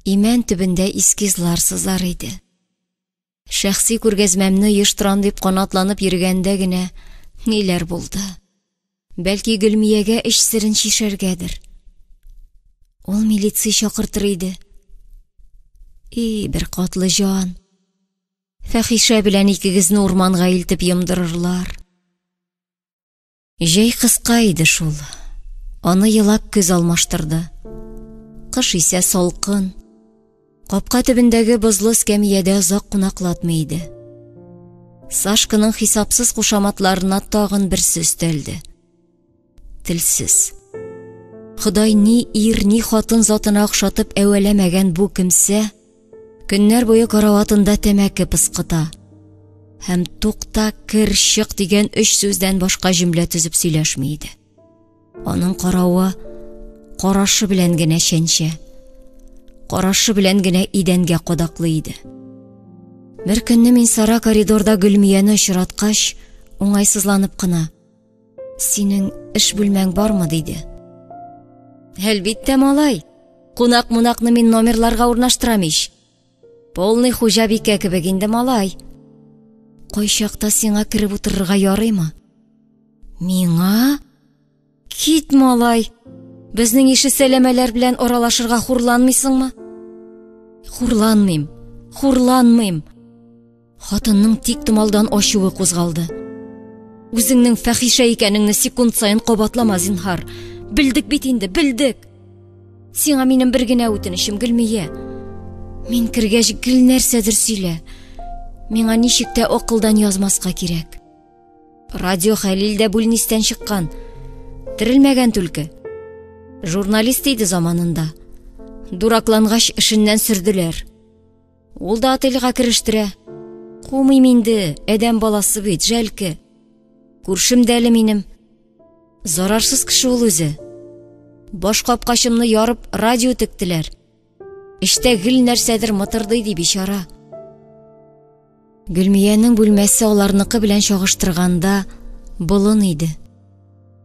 имән төбендә искизлар сызар иде. Шәхси күргәзмәмне оештырам дип канатланып йөргәндә генә ниләр булды? Бәлки Гөлмиягә эш сирен шишәргәдер. Ул милиция чакыртыр иде. Бер катлы җан. Фәхишә белән икегезне урманга илтеп йомдырырлар. Җәй кыска иде шул. Аны елап көз алмаштырды. Кыш исә салкын. Капка төбендәге бозлы эскәмиядә озак кунаклатмый иде. Сашканың хисапсыз кушаматларына тагын берсе өстәлде. Телсез. Ходай ни ир, ни хатын затына охшатып әвәләмәгән бу кемсә көннәр буе караватында тәмәке пыскыта. Һәм тукта, кер, чык дигән 3 сүздән башка җөмлә төзеп сөйләшми иде. Аның каравы карашы белән генә чәнчә. Карашы белән генә идәнгә кадаклы иде. Бер көнне мин Сара коридорда Гөлмияне очраткач, уңайсызланып кына: "Синең эш бүлмәң бармы?" диде. "Әлбиттә, малай. Кунак-мунакны мин номерларга урнаштырам ич. Полный хуҗабикә кебек инде, малай. Кайчакта сиңа кирип утырырга ярыймы?" "Миңа? Кит, малай. Безнең ише сәләмәләр белән аралашырга хурланмыйсыңмы?" Хурланмыйм. Хатынның тик томалдан ачуы кузгалды. "Үзеңнең фәхишә икәнеңне секунд сайын кабатлама, зинһар. Белдек бит инде, белдек. Сиңа минем бер генә үтенечем, Гөлмия. Мин кергәч гел нәрсәдер сөйлә. Миңа ничек тә акылдан язмаска кирәк. Радио Хәлилдә бүлнистән чыккан. Терелмәгән түлке. Журналист иде заманында. Дураклангач эшеннән сөрделәр. Ул да отельгә керештерә. Кумыйм инде, әдәм баласы бит, жәлке. Күршемдәле минем. Зарарсыз кеше ул үзе. Баш капкачымны ярып, радио тектеләр. Иштә гел нәрсәдер мытырдый ди бичара." Гөлмиянең бүлмәсе аларныкы белән чагыштырганда болын иде.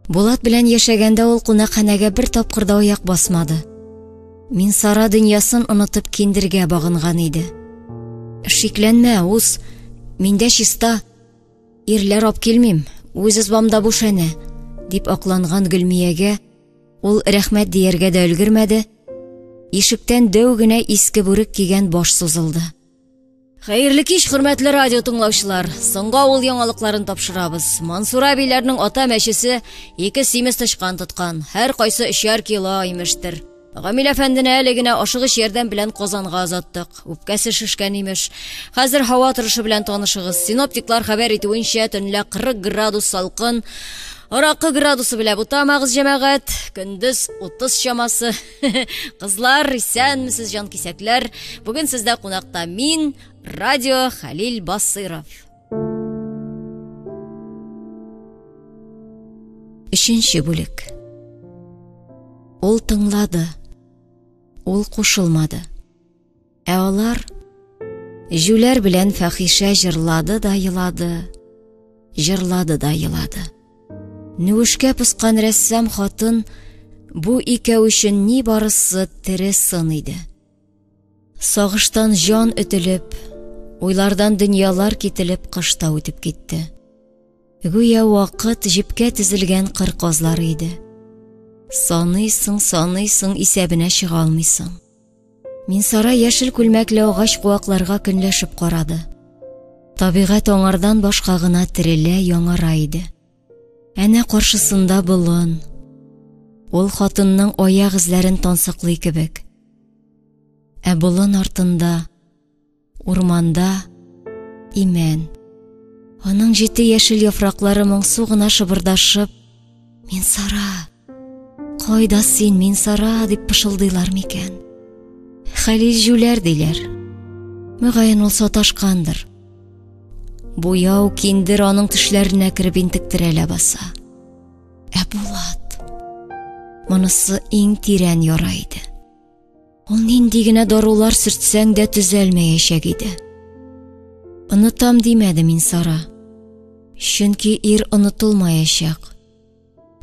Булат белән яшәгәндә ул кунакханәгә бер тапкыр да аяк басмады. Мин Сара дөньясын онытып киндергә багынган иде. "Шикләнмә, уз, миндә чиста. Ирләр ап килмим, үз избамда буш әнә", дип акланган Гөлмиягә ул рәхмәт дияргә дә өлгермәде. Ишектән дәү генә иске бүрек кигән баш сузылды. "Хәерле кич, хөрмәтле радио тыңлаучылар. Соңга ул яңалыкларын тапшырабыз. Мансура әбиләрнең ата мәчесе 2 симез тычкан тоткан. Һәр кайсы 3 кило имештер. Гамил әфәндене әле генә ашыгыч ярдәм белән Казанга озаттык. Үпкәсе шешкән имеш. Хәзер һава торышы белән танышыгыз. Синоптиклар хәбәр итүенчә, төнлә 40 градус салкын. Аракы градусы белә бутамагыз, җәмәгать. Көндез 30 чамасы. Кызлар, исәнмесез, җан кисәкләр. Бүген сездә кунакта мин, радио Хәлил Басыйров." 3нче бүлек. Ул тыңлады. Ул кушылмады. Ә алар җүләр белән Фәхишә җырлады да елады. Нүешкә пускан рәссам хатын бу икәү өчен ни барысы тере сын иде. Сагыштан җан өтелеп, уйлардан дөньялар кителеп кышта үтеп китте. Гүя вакыт җипкә тезелгән кырказлар иде. Саныйсың, исәбенә чыга алмыйсың. Мин Сара яшел күлмәкле агач куакларга көнләшеп карады. Табигать аңардан башка гына терелә, яңара иде. Әнә каршысында болын. Ул хатынның аяк эзләрен тансыклый кебек. Ә болын артында, урманда, имән. Аның 7 яшел яфраклары моңсу гына шыбырдашып: "Мин Сара, кайда син, мин Сара?" дип пышылдыйлар микән? Хәлил җүләр диләр. Мөгаен ул саташкандыр. Буяу, киндер аның тешләренә кереп интектерә ләбаса. Ә Булат? монысы иң тирән яра иде. Ул нинди генә дарулар сөртсәң дә төзәлмәячәк иде. Онытам димәде мин Сара. Чөнки ир онытылмаячак.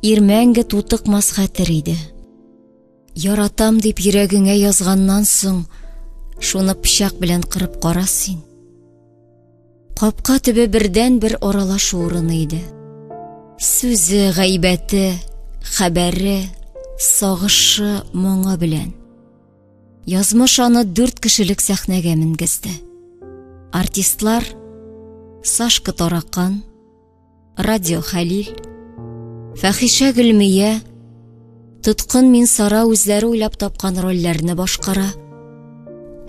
Ир мәңге тутыкмас хәтер иде. Яратам дип йөрәгеңә язганнан соң, шуны пычак белән кырып кара син. Капка төбе бердән бер аралашу урыны иде. Сүзе, гайбәте, хәбәре, сагышы, моңы белән. Язмыш аны 4 кешелек сәхнәгә менгезде. Артистлар Сашка Таракан, Радио Хәлил, Фәхишә Гөлмия, Тоткын мин Сара үзләре уйлап тапкан рольләрне башкара.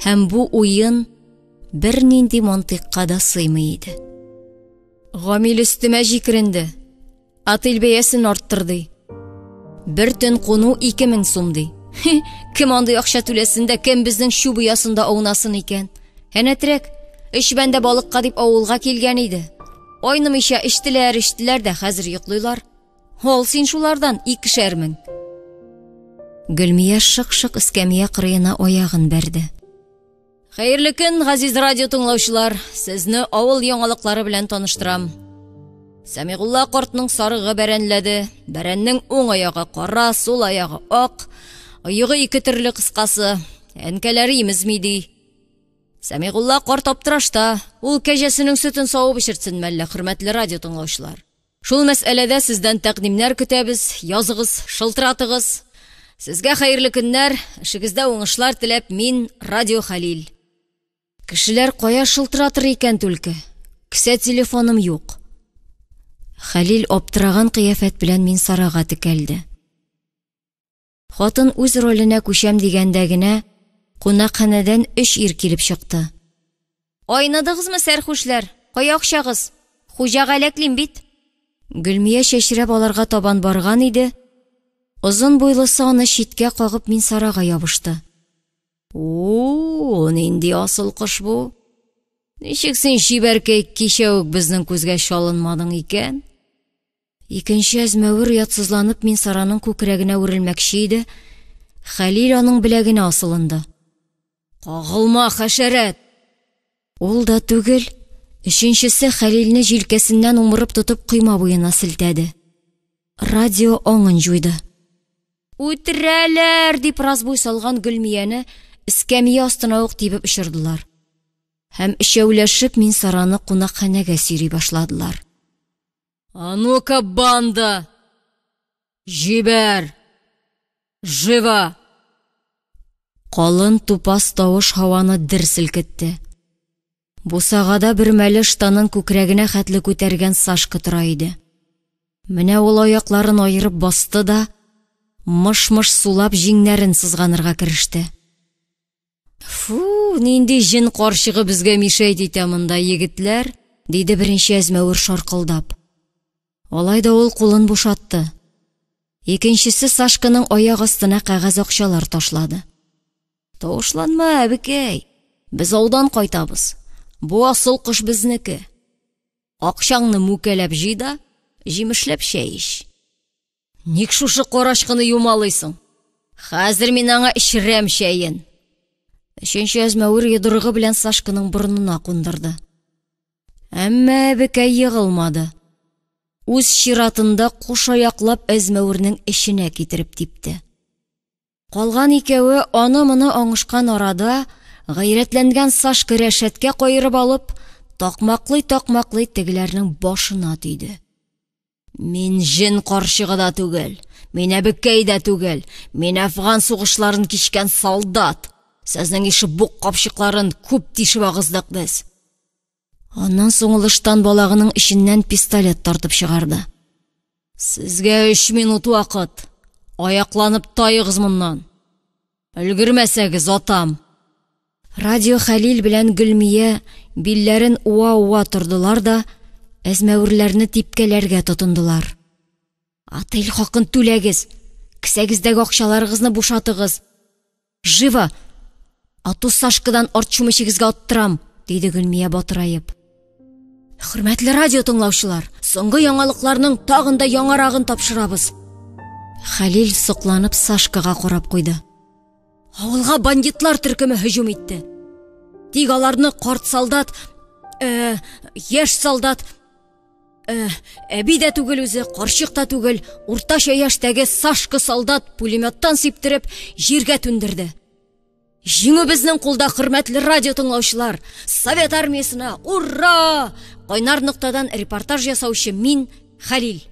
Һәм бу уен бер нинди мантыйкка да сыймый иде. Гамил өстемә җикренде. Атыл бәясен арттырды. Бер төн куну 2000 сум ди. Кем андый акча түләсен дә, кем безнең шу буясында аунасын икән? Һәнәтрәк, эш бәндә балыкка дип авылга килгән иде. Айнымыйча иштеләр дә хәзер йоклыйлар. Ал син шулардан 2 мең. Гөлмия шык-шык эскәмия кырыена аягын бәрде. Хәерле көн, газиз радио тыңлаучылар. Сезне авыл яңалыклары белән таныштырам. Сәмигулла картның сарыгы бәрәнләде. Бәрәннең уң аягы кара, сул аягы ак. Айыгы 2 төрле кыскасы, әнкәләре имезми ди. Сәмигулла карт аптырашта, ул кәҗәсенең сөтен савып эчертсен мәллә, хөрмәтле радио тыңлаучылар. Шул мәсьәләдә сездән тәкъдимнәр көтәбез, языгыз, шылтыратыгыз. Сезгә хәерле көннәр, эшегездә уңышлар теләп, мин Радио Хәлил. Кешеләр кая шылтыратыр икән түлке? Кесә телефоным юк. Хәлил аптыраган кыяфәт белән мин Сарага текәлде. Хатын үз роленә күчәм дигәндә генә кунакханәдән 3 ир килеп чыкты. Айнадыгызмы, сәрхүшләр? Кая акчагыз? Хуҗага ләклим бит. Гөлмия чәчрәп аларга табан барган иде. Озын буйлысы аны читкә кагып мин Сарага ябышты. О, нинди асыл кыш бу? Ничек син шибәркәй кичә үк безнең күзгә шалынмадың икән? Икенче әзмәвер ятсызланып мин Сараның күкрәгенә үрелмәкче иде. Хәлил аның беләгенә асылынды. Кагылма, хәшәрәт! Ул да түгел. Өченчесе Хәлилне җилкәсеннән умырып тотып койма буена селтәде. Радио аңын җуйды. Үтерәләр дип разбуй салган Гөлмияне эскәмия астына ук тибеп ишырдылар. Һәм ишәүләшеп мин Сараны кунакханәгә сөйри башладылар. А-ну-ка, банда! Җибәр! Жива! Калын тупас тавыш һаваны дер селкетте. Бусагада бер мәле штанын күкрәгенә хәтле күтәргән Сашка тора иде. Менә ул аякларын айырып басты да, мыш-мыш сулап җиңнәрен сызганырга кереште. Фу, нинди җен карчыгы безгә мишәйт итә монда, егетләр, диде беренче әзмәвер шаркылдап. Алай да ул кулын бушатты. Икенчесе Сашканың аяк астына кәгазь акчалар ташлады. Тавышланма, әбекәй. Без аудан кайтабыз. Бу асыл кыш безнеке. Акчаңны мүкәләп җыйда, җимешләп чәйш. Ник шушы карашкыны юмалыйсың? Хәзер мин аңа ишрәм чәен. Өченче әзмәвер йодрыгы белән Сашканың борынына кундырды. Әмма әбекәй егылмады. Үз чиратында куш аяклап әзмәвернең эченә китереп типте. Калган икәве аны-моны аңышкан арада гайрәтләнгән Сашка рәшәткә кайырып алып, такмаклый тегеләрнең башына тиде. Мин җен карчыгы да түгел, мин әбекәй дә түгел, мин Афган сугышларын кичкән солдат. Сезнең ише бук капчыкларын күп тишеп агыздык без. Аннан соң ул ыштан балагының иченнән пистолет тартып чыгарды. Сезгә 3 минут вакыт. Аякланып тайыгыз моннан. Өлгермәсәгез атам. Радио Хәлил белән Гөлмия билләрен уа-уа тордылар да, әзмәверләрне типкәләргә тотындылар. Атыл хакын түләгез. Кесәгездәге акчаларыгызны бушатыгыз. Жива! Ату Сашкадан артчымычыгызга аттырам, диде Гөлмия батырайып. Хөрмәтле радио тыңлаучылар, соңгы яңалыкларның тагында яңарагын тапшырабыз. Хәлил сокланып Сашкага карап куйды. Авылга бандитлар төркеме һөҗүм итте. Тик аларны карт солдат, яшь солдат, әби дә түгел үзе, карчык та түгел, уртача яшьтәге Сашка солдат пулеметтан сиптереп җиргә түндерде. Җиңү безнең кулда, хөрмәтле радио тыңлаучылар. Совет армиясына ура! Кайнар ноктадан репортаж ясаучы мин, Хәлил.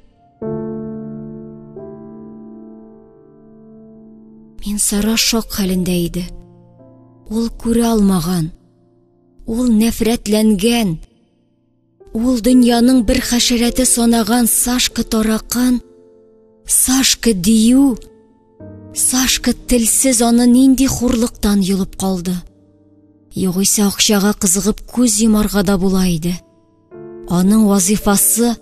Мин Сара шок хәлендә иде. Ул күрә алмаган. Ул нәфрәтләнгән. Ул дөньяның бер хәшәрәте санаган Сашка таракан, Сашка дию, Сашка телсез аны нинди хурлыктан йолып калды. Югыйсә акчага кызыгып күз йомарга да була иде. Аның вазифасы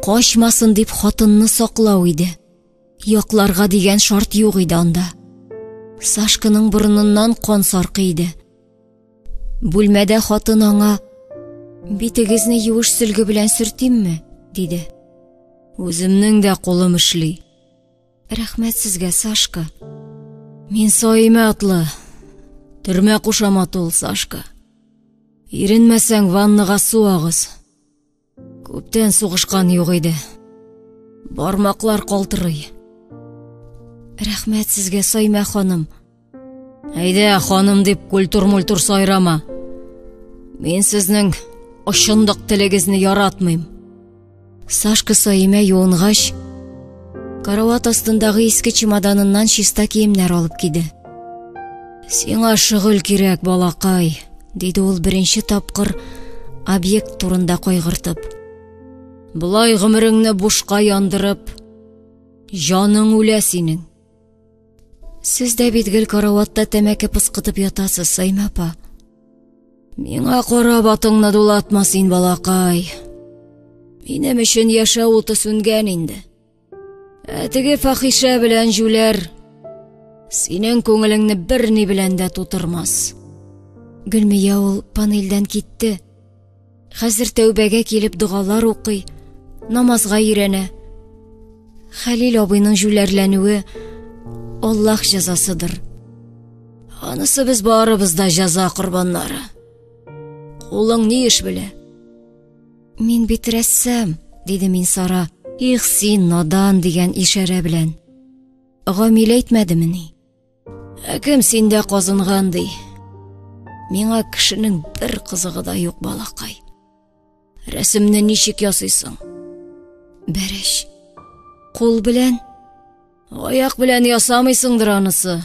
качмасын дип хатынны саклау иде. Якларга дигән шарт юк иде анда. Сашканың борыныннан кан саркый иде. Бүлмәдә хатын аңа: "Битегезне юеш сөлге белән сөртимме?" диде. "Үземнең дә кулым эшли." "Рәхмәт сезгә, Сашка." "Мин Саимә атлы. Төрмә кушаматы ул, Сашка. Иренмәсәң ванныга су агыз. Күптән сугышкан юк иде. Бармаклар калтырый." "Рәхмәт сезгә, Саимә ханым." "Әйдә, ханым дип культур-мультур сайрама. Мин сезнең ошындык телегезне яратмыйм." Сашка Саимә юынгач, карават астындагы иске чемоданыннан чиста киемнәр алып киде. "Сиңа шөгыль кирәк, балакай", диде ул беренче тапкыр объект турында кайгыртып. "Булай гомереңне бушка яндырып, җаның үлә синең." "Сез дә бит гел караватта тәмәке пыскытып ятасыз, Саимә апа." "Миңа карап атыңны дулатма син, балакай. Минем өчен яшәү уты сүнгән инде. Теге фахиша белән җүләр синең күңелеңне бер ни белән дә тутырмас." Гөлмия ул панельдән китте. Хәзер тәүбәгә килеп дугалар укый, намазга өйрәнә. Хәлил абыйның җүләрләнүе Аллаһ җәзасыдыр. Анысы без барыбыз да җәза корбаннары. Кулың ни эш белә? "Мин бит рәссам", диде мин Сара. "Их, син надан" дигән ишарә белән. "Гамил әйтмәдеме ни? Кем синдә казынган ди? Миңа кешенең бер кызыгы да юк, балакай. Рәсемне ничек ясыйсың?" "Бәрәч. Кул белән?" "Аяк белән ясамыйсыңдыр анысы."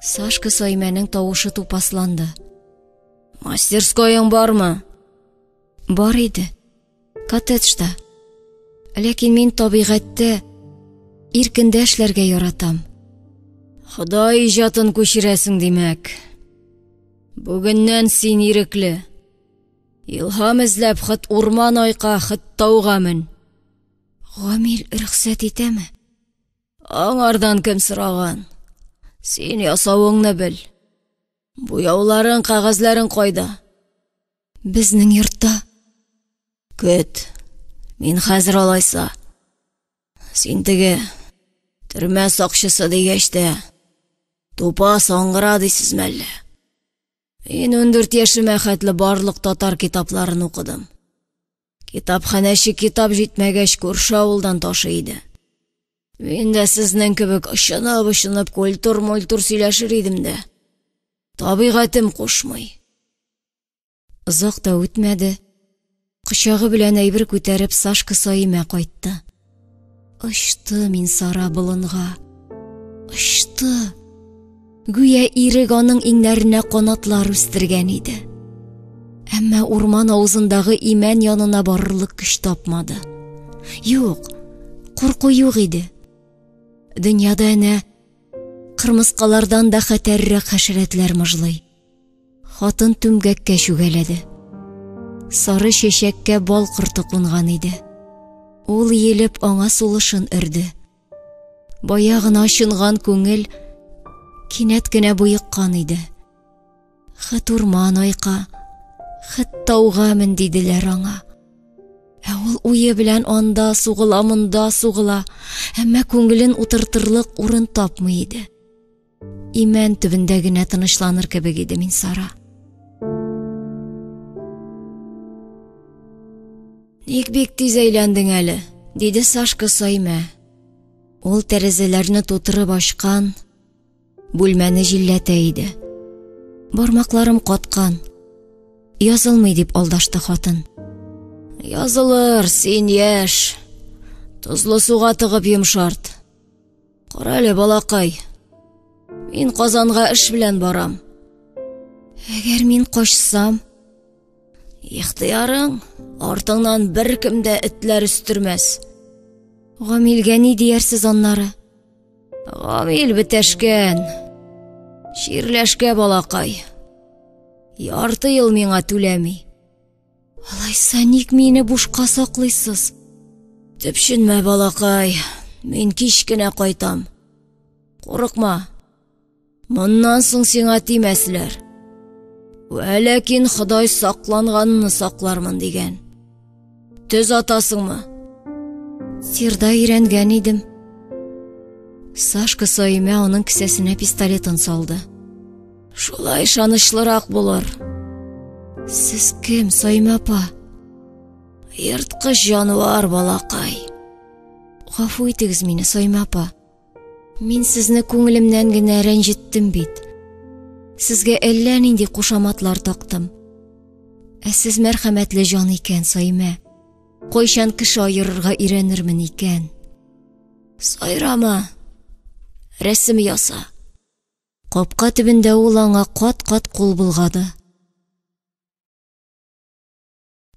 Сашка Саимәнең тавышы тупасланды. "Мастерскояң бармы?" "Бар иде. Коттеджда. Ләкин мин табигатьтә иркендә эшләргә яратам." "Ходай иҗатын күчерәсең димәк. Бүгеннән син ирекле. Илһам эзләп хит урман айка, хит тауга мен." "Гамил рөхсәт итәме?" "Аңардан кем сораган? Син ясавыңны бел. Буяуларын, кагазларын кайда?" "Безнең йортта." "Көт. Мин хәзер алайса. Син теге төрмә сакчысы дигәч тә тупас аңгыра дисез мәллә. Мин 14 яшемә хәтле барлык татар китапларын укыдым. Китапханәче китап җитмәгәч күрше авылдан ташый иде. Мин дә сезнең кебек ышынып культур-мультур сөйләшер идем дә. Табигатем кушмый." Озак та үтмәде. Кочагы белән әйбер күтәреп Сашка Саимә кайтты. Очты мин Сара болынга. Очты. Гүя ирек аның иңнәренә канатлар үстергән иде. Әмма урман авызындагы имән янына барырлык көч тапмады. Юк, курку юк иде. Дөньяда әнә кырмыскалардан да хәтәррәк хәшәрәтләр мыжлый. Хатын түмгәккә чүгәләде. Сары чәчәккә бал кырты кунган иде. Ул елеп аңа сулышын өрде. Бая гына ачынган күңел кинәт кенә буйыккан иде. Хит урман айка, хит тауга мен диделәр аңа. Ул уе белән анда сугыла, монда сугыла, әмма күңелен утыртырлык урын тапмый иде. Имән төбендә генә тынычланыр кебек иде Миңсара. Ник бик тиз әйләндең әле, диде Сашка Саймә. Ул тәрәзәләрне тутырып ачкан, бүлмәне җилләтә иде. Бармакларым каткан. Язылмый дип алдашты хатын. Язылыр, син яшь. Тузлы суга тыгып йомшарт. Кара әле, балакай. Мин Казанга эш белән барам. Әгәр мин качсам, ихтыярың, артыңнан бер кем дә этләр үстертмәс. Гамилгә ни диярсез аннары? Гамил бетәшкән. Ширләшкә, балакай. Ярты ел миңа түләми. Алайса ник мине бушка саклыйсыз? Төпшенмә, балакай. Мин кич кенә кайтам. Курыкма. Моннан соң сиңа тимәсләр. Ләкин Ходай сакланганны саклармын дигән. Төз атасыңмы? Сирда өйрәнгән идем. Сашка Саймә аның кесәсенә пистолетын салды. Шулай ышанычлырак булыр. Сез кем, Саймә апа? Йырткыч җанвар, балакай. Гафу итегез мине, Саймә апа. Мин сезне күңелемнән генә рәнҗеттем бит. Сезгә әллә нинди кушаматлар тактым. Сез мәрхәмәтле җан икән, Саймә. Кайчан кеше айырырга өйрәнермен икән. Сайрама. Рәсем яса. Капка төбендә ул аңа кат-кат кул булгады.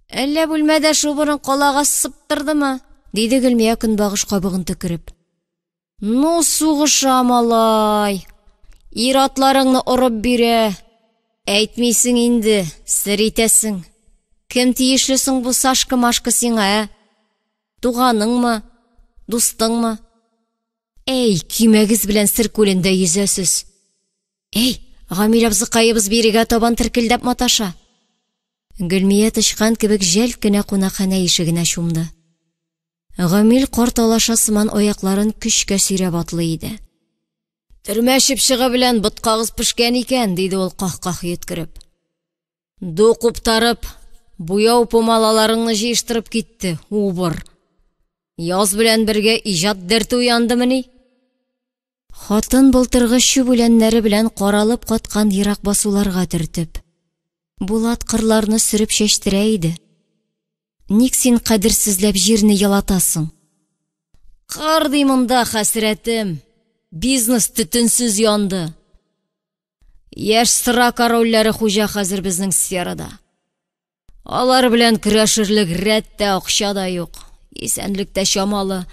Әллә бүлмәдә шубырын калага сыптырдымы? Диде Гөлмия көнбагыш кабыгын төкереп. Ну, сугыша, малай. Иратларыңны урып бирә. Әйтмисең инде, сер итәсең. Кем тиешлесең бу Сашка-машка сиңа, Туганыңмы? Дустыңмы? Эй, кимәгез белән сер күлендә йөзәсез. Эй, Гамил абзыкаебыз бирегә табан теркелдәп маташа. Гөлмия тышкан кебек жәлт кенә кунакханә ишегенә чумды. Гамил карт алаша сыман аякларын көчкә сөйрәп атлый иде. Төрмә чыпчыгы белән боткагыз пешкән икән, диде ул ках-ках йөткереп. Ду куптарып, буяу помалаларыңны җыештырып китте, убыр. Яз белән бергә иҗат дәрте уяндымыни? Хатын былтыргы чүбүләннәре белән каралып каткан ерак басуларга төртеп. Булат кырларны сөреп чәчтерә иде. Ник син кадерсезләп җирне ялатасың? Кыр ди монда хәсрәтем. Бизнес төтенсез янды. Яшь сыра корольләре хуҗа хәзер безнең сферада. Алар белән көрәшерлек рәттә акча да юк. Исәнлек тә чамалы.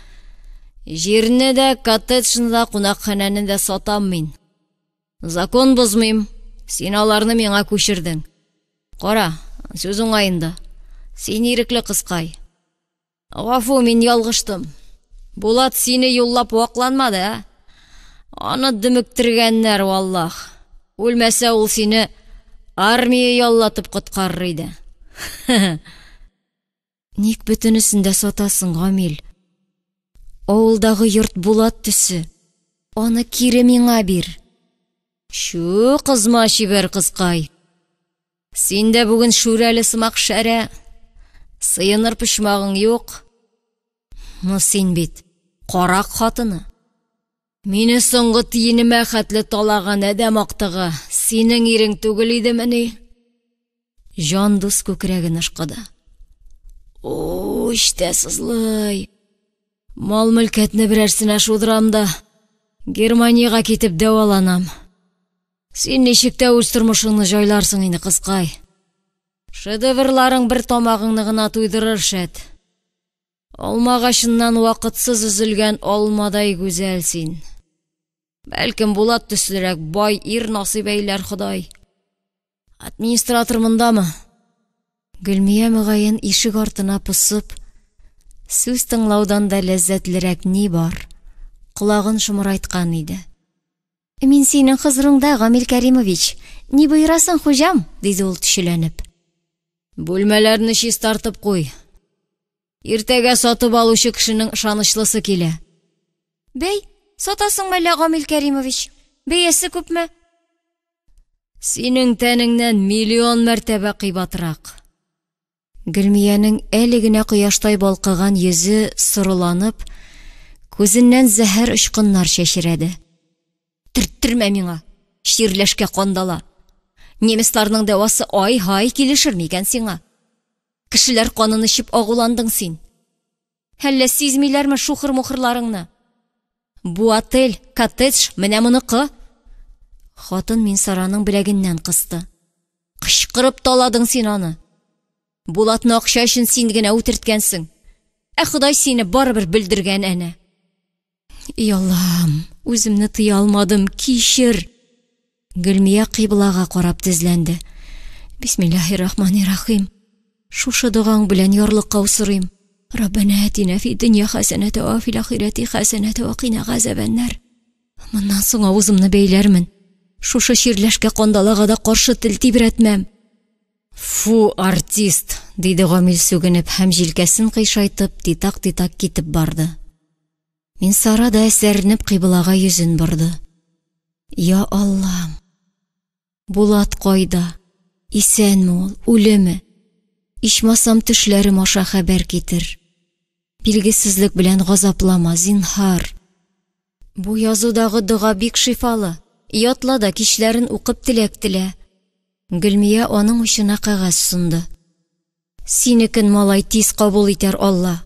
Җирне дә, коттеджны да, кунакханәне дә сатам мин. Закон бозмыйм. Син аларны миңа күчердең. Кара, сүз уңаенда. Син ирекле кызкай. Гафу, мин ялгыштым. Булат сине юллап вакланмады, Аны дөмектергәннәр, валлах. Үлмәсә ул сине армия яллатып коткарыр иде. Ник бөтенесен дә сатасың, Гамил? Авылдагы йорт Булат төсе. Аны кире миңа бир. Шу кызма чибәр кызкай. Синдә бүген шүрәле сымак шәрә. Сыйыныр пычмагың юк. Син бит карак хатыны. Мине соңгы тиенемә хәтле талаган әдәм актыгы синең ирең түгел идемени? Жан дус күкрәген ышкыды. О, иштә сызлый. Мал-мөлкәтне берәрсенә шудырам да Германияга китеп дәваланам. Син ничек тә үз тормышыңны җайларсың инде, кызкай. Шедеврларың бер тамагыңны гына туйдырыр шәт. Алмагачыннан вакытсыз üzелгән алмадай гүзәл син. Бәлкем Булат төслерәк бай ир насыйп әйләр Ходай. Администратор мондамы? Гөлмия мөгаен ишек артына пысып, сүз тыңлаудан да ләззәтлерәк ни бар? Колагын шымырайткан иде. Мин синең хызырыңда, Гамил Кәримович. Ни буйрасың, хуҗам? Диде ул төшеләнеп. Бүлмәләрне чистартып куй. Иртәгә сатып алучы кешенең ышанычлысы килә. Бәй, сатасың мәллә, Гамил Кәримович? Бәясе күпме? Синең тәнеңнән миллион мәртәбә кыйбатрак. Гөлмиянең әле генә кояштай балкыган йөзе сорыланып, күзеннән зәһәр очкыннар чәчрәде. Төрттермә миңа, ширләшкә кандала. Немецларның дәвасы ай-һай килешер микән сиңа? Кешеләр канын ичеп агуландың син. Әллә сизмиләрме шухыр-мухырларыңны? Бу отель, коттедж менә моныкы. Хатын Минсараның беләгеннән кысты. Кычкырып таладың син аны. Булатны акча өчен син генә үтерткәнсең. Ходай сине барыбер белдергән әнә. Яллам, үземне тыя алмадым, кичер. Гөлмия кыйблага карап тезләнде. Бисмиллаһир-рахманир-рахим. Шушы дугаң белән ярлыкка усырыйм. Раббана атина фи дөнья хасаната ва фил ахирати хасаната ва кина газабаннар. Моннан соң авызымны бәйләрмен. Шушы ширләшкә кандалага да каршы тел тибрәтмәм. Фу, артист, диде Гамил сүгенеп һәм җилкәсен кыйшайтып, титак-титак китеп барды. Минсара да әсәренеп кыйблага йөзен борды. Я Аллам. Булат кайда? Исәнме ул? Үлеме? Ичмасам төшләрем аша хәбәр китер. Билгесезлек белән газаплама, зинһар. Бу язудагы дуга бик шифалы. Ятла да кичләрен укып теләк телә. Гөлмия аның учына кагаз сунды. Синекен, малай, тиз кабул итәр Алла.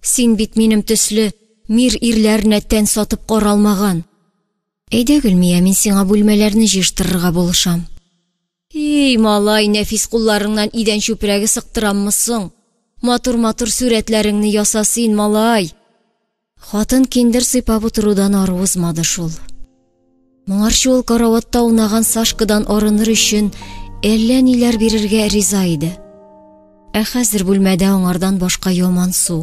Син бит минем төсле мир ирләренә тән сатып каралмаган. Әйдә, Гөлмия, мин сиңа бүлмәләрне җыштырырга булышам. Эй, малай, нәфис кулларыңнан идән чүпрәге сыктыраммысың? Матур-матур сүрәтләреңне ясасин, малай. Хатын киндер сыйпап утырудан ары узмады шул. Моңарчы ул караватта унаган Сашкадан арыныр өчен әллә ниләр бирергә риза иде. Хәзер бүлмәдә аңардан башка яман су.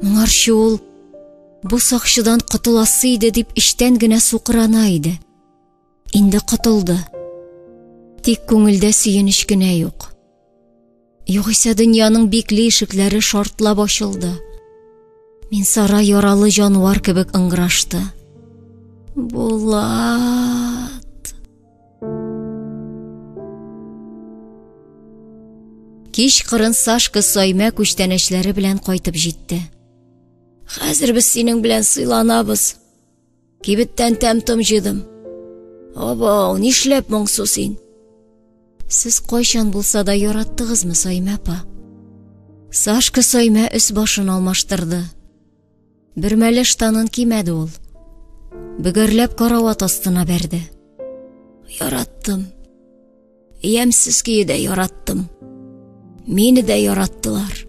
Моңарчы ул бу сакчыдан котыласы иде дип иштән генә сукырана иде. Инде котылды. Тик күңелдә сөенеч кенә юк. Югыйсә дөньяның бикле ишекләре шартлап ачылды. Минсара яралы җанвар кебек ыңгырашты. Булат. Кич кырын Сашка Саймә күчтәнәчләре белән кайтып җитте. Хәзер без синең белән сыйланабыз. Кибеттән тәм-том җыдым. Аба, нишләп моңсу син? Сез кайчан булса да яраттыгызмы, Саймә апа? Сашка Саймә өс башын алмаштырды. Бер мәле штанын кимәде ул. Бөгәрләп карават астына бәрде. Яраттым. Ямсыз көйдә яраттым. Мине дә яраттылар.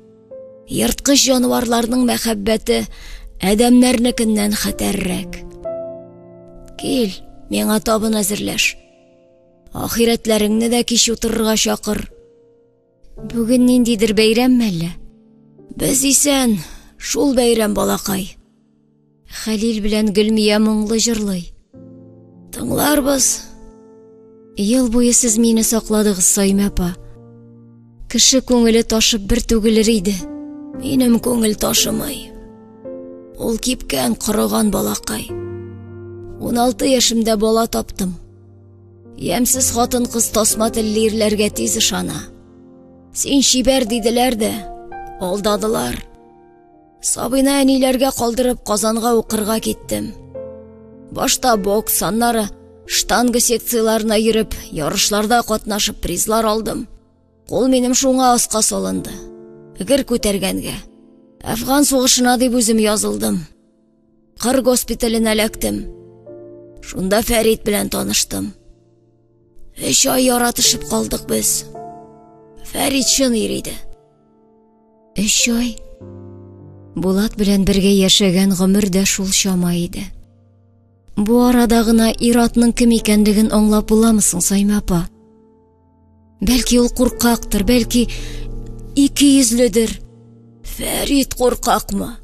Йырткыч җанварларның мәхәббәте адәмнәрнекеннән хәтәррәк. Кил, миңа табын әзерләш. Ахирәтләреңне дә кич утырырга чакыр. Бүген ниндидер бәйрәм мәллә? Без исән, шул бәйрәм, балакай. Хәлил белән Гөлмия моңлы җырлый. Тыңларбыз. Ел буе сез мине сакладыгыз, Саймә апа. Кеше күңеле ташып бер түгелер иде. Минем күңел ташымай. Ул кипкән, корыган, балакай. 16 яшемдә бала таптым. Ямсыз хатын кыз тасма телле ирләргә тиз ышана. Син шибәр диделәр дә, алдадылар. Сабыйны әниләргә калдырып Казанга укырга киттем. Башта бокс, аннары штанга секцияларына йөреп, ярышларда катнашып призлар алдым. Кул минем шуңа аска салынды. Гер күтәргәнгә. Афган сугышына дип үзем язылдым. Кыр госпиталенә эләктем. Шунда Фәрит белән таныштым. 3 ай яратышып калдык без. Фәрит чын ир иде. 3 ай? Булат белән бергә яшәгән гомер дә шул чама иде. Бу арада гына иратның кем икәнлеген аңлап буламысың, Саймә апа? Бәлки ул куркактыр, бәлки икейөзледер. Фәрит куркакмы?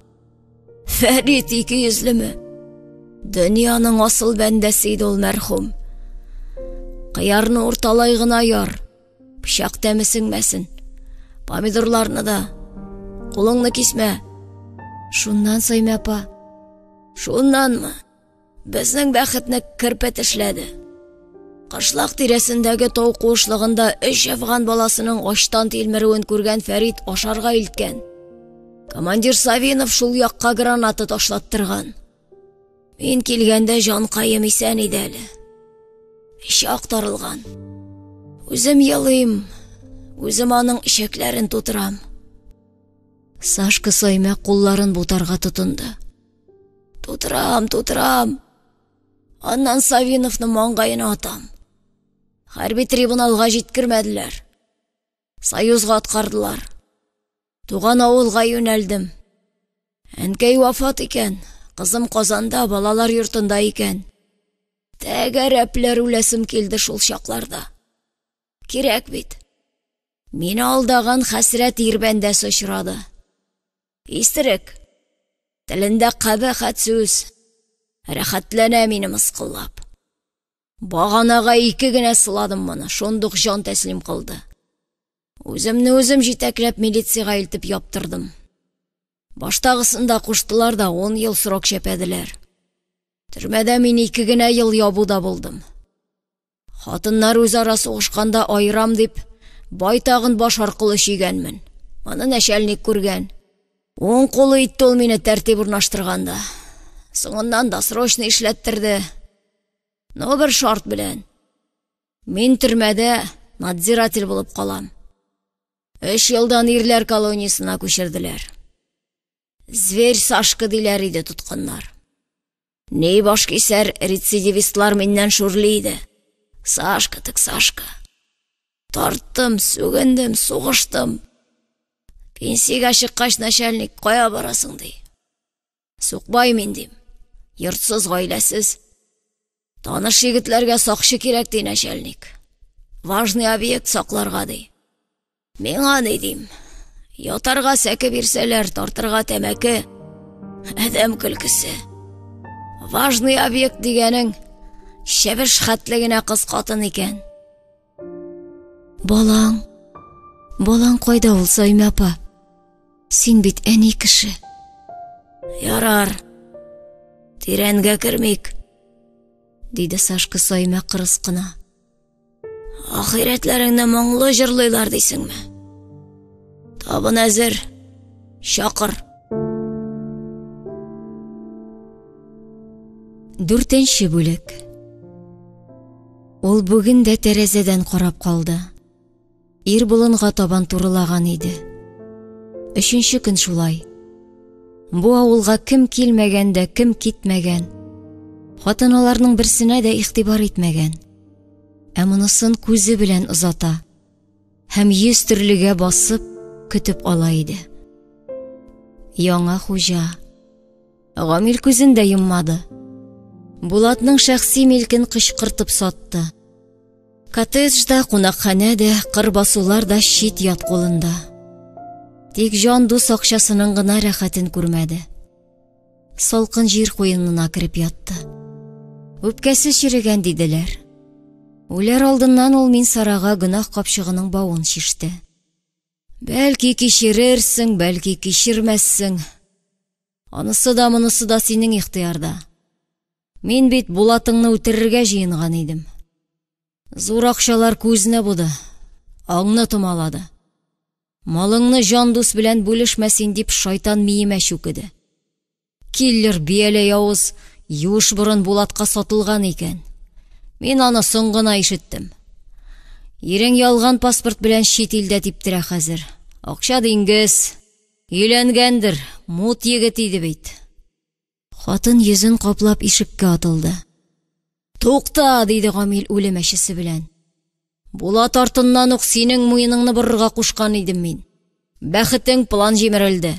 Фәрит икейөзлеме? Дөньяның асыл бәндәсе иде ул мәрхүм. Кыярны урталай гына яр. Пычак тәме сеңмәсен. Помидорларны да, Кулыңны кисмә. Шуннан Сойма апа. Шуннанмы? Безнең бәхетне кірпет эшләде. Кышлак тирәсендәге тау куышлыгында 3 афган баласының аштан тилмерүен күргән Фәрит ашарга илткән. Командир Савинов шул якка граната ташлаттырган. Мин килгәндә җанкаем исән иде әле. Эче актарылган. Үзем ялыйм, үзем аның ишәкләрен тутырам. Сашка Сойма кулларын бутарга тотынды. Тутырам. Аннан Савиновны маңгайына атам. Хәрби трибуналга җиткермәделәр. Союзга аткардылар. Туган авылга юнәлдем. Әнкәй вафат икән. Кызым Казанда, балалар йортында икән. Тәгәрәпләр үләсем килде шул чакларда. Кирәк бит. Мине алдаган хәсрәт ирбәндә сычрады. Истерек. Телендә кабахәт сүз. Рәхәтләнә мине мыскыллап. Баганага 2 генә сыладым моны, шундук җан тәслим кылды. Үземне үзем җитәкләп милицияга илтеп яптырдым. Баштагысында куштылар да 10 ел срок чәпәделәр. Төрмәдә мин 2 генә ел ябуда булдым. Хатыннар үзара сугышканда айрам дип, байтагын баш аркылы чигәнмен. Аны нәчәлник күргән. Оң кулы итте ул мине тәртип урнаштырганда. Соңыннан да срочно эшләттерде. Но бер шарт белән. Мин төрмәдә надзиратель булып калам. 3 елдан ирләр колониясына күчерделәр. Зверь Сашка диләр иде тоткыннар. Ней баш кисәр рецидивистлар миннән шүрли иде. Сашка, тик Сашка. Тарттым, сүгендем, сугыштым. Пенсиягә чыккач начальник, кая барасың ди. Сукбай мин дим. Йортсыз, гаиләсез. Таныш егетләргә сакчы кирәк ди начальник. Важный объект сакларга ди. Миңа ни дим. Ятарга сәке бирсәләр, тартырга тәмәке. Әдәм көлкесе. Важный объект дигәнең шәбеш хәтлегенә кыз катын икән. Балаң кайда ул, Сойма апа? Син бит әни кеше. Ярар. Тирәнгә кермик, диде Сашка Сойма кырыс кына. Ахирәтләреңне моңлы җырлыйлар дисеңме? Табын әзер. Чакыр. 4-нче бүлек. Ул бүген дә тәрәзәдән карап калды. Ир болынга табан турылаган иде. 3-нче көн шулай. Бу авылга кем килмәгән дә, кем китмәгән. Хатыналарның берсенә дә игътибар итмәгән. Ә монысын күзе белән озата. Һәм 100 төрлегә басып көтеп ала иде. Яңа хуҗа. Гамил күзен дә йоммады. Булатның шәхси милкен кычкыртып сатты. Коттеджда, кунакханәдә, кырбасулар да чит ят кулында. Тик җан дус акчасының гына рәхәтен күрмәде. Салкын җир куенына кирип ятты. Үпкәсе чирегән диделәр. Үләр алдыннан ул мин сарага гынах капчыгының бавын шиште. Бәлки кичерерсең, бәлки кичермәссең. Анысы да, монысы да синең ихтыярда. Мин бит Булатыңны үтерергә җыенган идем. Зур акчалар күзне буды, аңны томалады. Малыңны җан дус белән бүлешмәсин дип шайтан миемә чүкеде. Киллер бияле явыз юш борын Булатка сатылган икән. Мин аны соң гына ишеттем. Ирең ялган паспорт белән чит илдә типтерә хәзер. Акча диңгез. Өйләнгәндер, мут егет иде бит. Хатын йөзен каплап ишеккә атылды. Тукта, диде Гамил үлем әчесе белән. Булат артыннан ук синең муеныңны борырга кушкан идем мин. Бәхетең план җимерелде.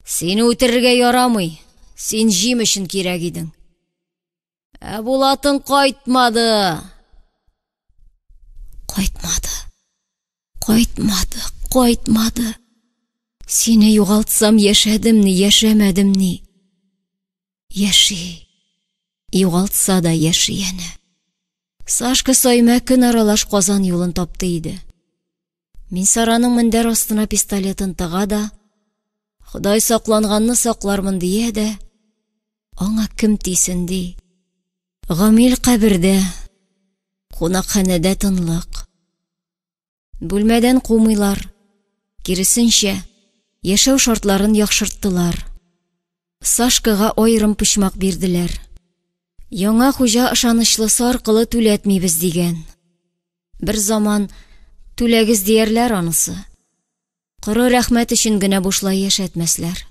Сине үтерергә ярамый. Син җим өчен кирәк идең. Ә Булатың кайтмады. Кайтмады. Сине югалтсам яшәдемни, яшәмәдемни. Яши. Югалтса да яши яна. Сашка Сойма көн аралаш Казан юлын тапты иде. Мин Сараның мендәр астына пистолетын тыга да, Ходай сакланганны саклармын дия дә, аңа кем тисен ди. Гамил кабердә, кунакханәдә тынлык. Бүлмәдән кумыйлар, киресенчә, яшәү шартларын яхшырттылар. Сашкага айрым почмак бирделәр. Яңа хуҗа ышанычлысы аркылы түләтмибез дигән. Бер заман түләгез диярләр анысы. Коры рәхмәт өчен генә бушлай яшәтмәсләр.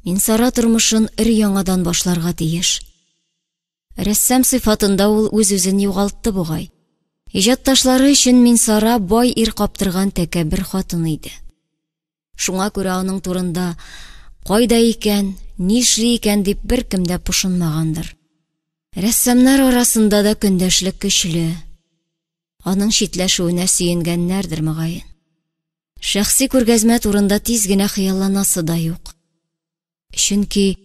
Мин Сара тормышын өр-яңадан башларга тиеш. Рәссам сыйфатында ул үз-үзен югалтты бугай. Иҗатташлары өчен Мин Сара бай ир каптырган тәкәббер хатын иде. Шуңа күрә аның турында кайда икән, нишли икән дип беркем дә пошынмагандыр. Рәссамнар арасында да көндәшлек көчле. Аның читләшүенә сөенгәннәрдер мөгаен. Шәхси күргәзмә турында тиз генә хыялланасы да юк. Чөнки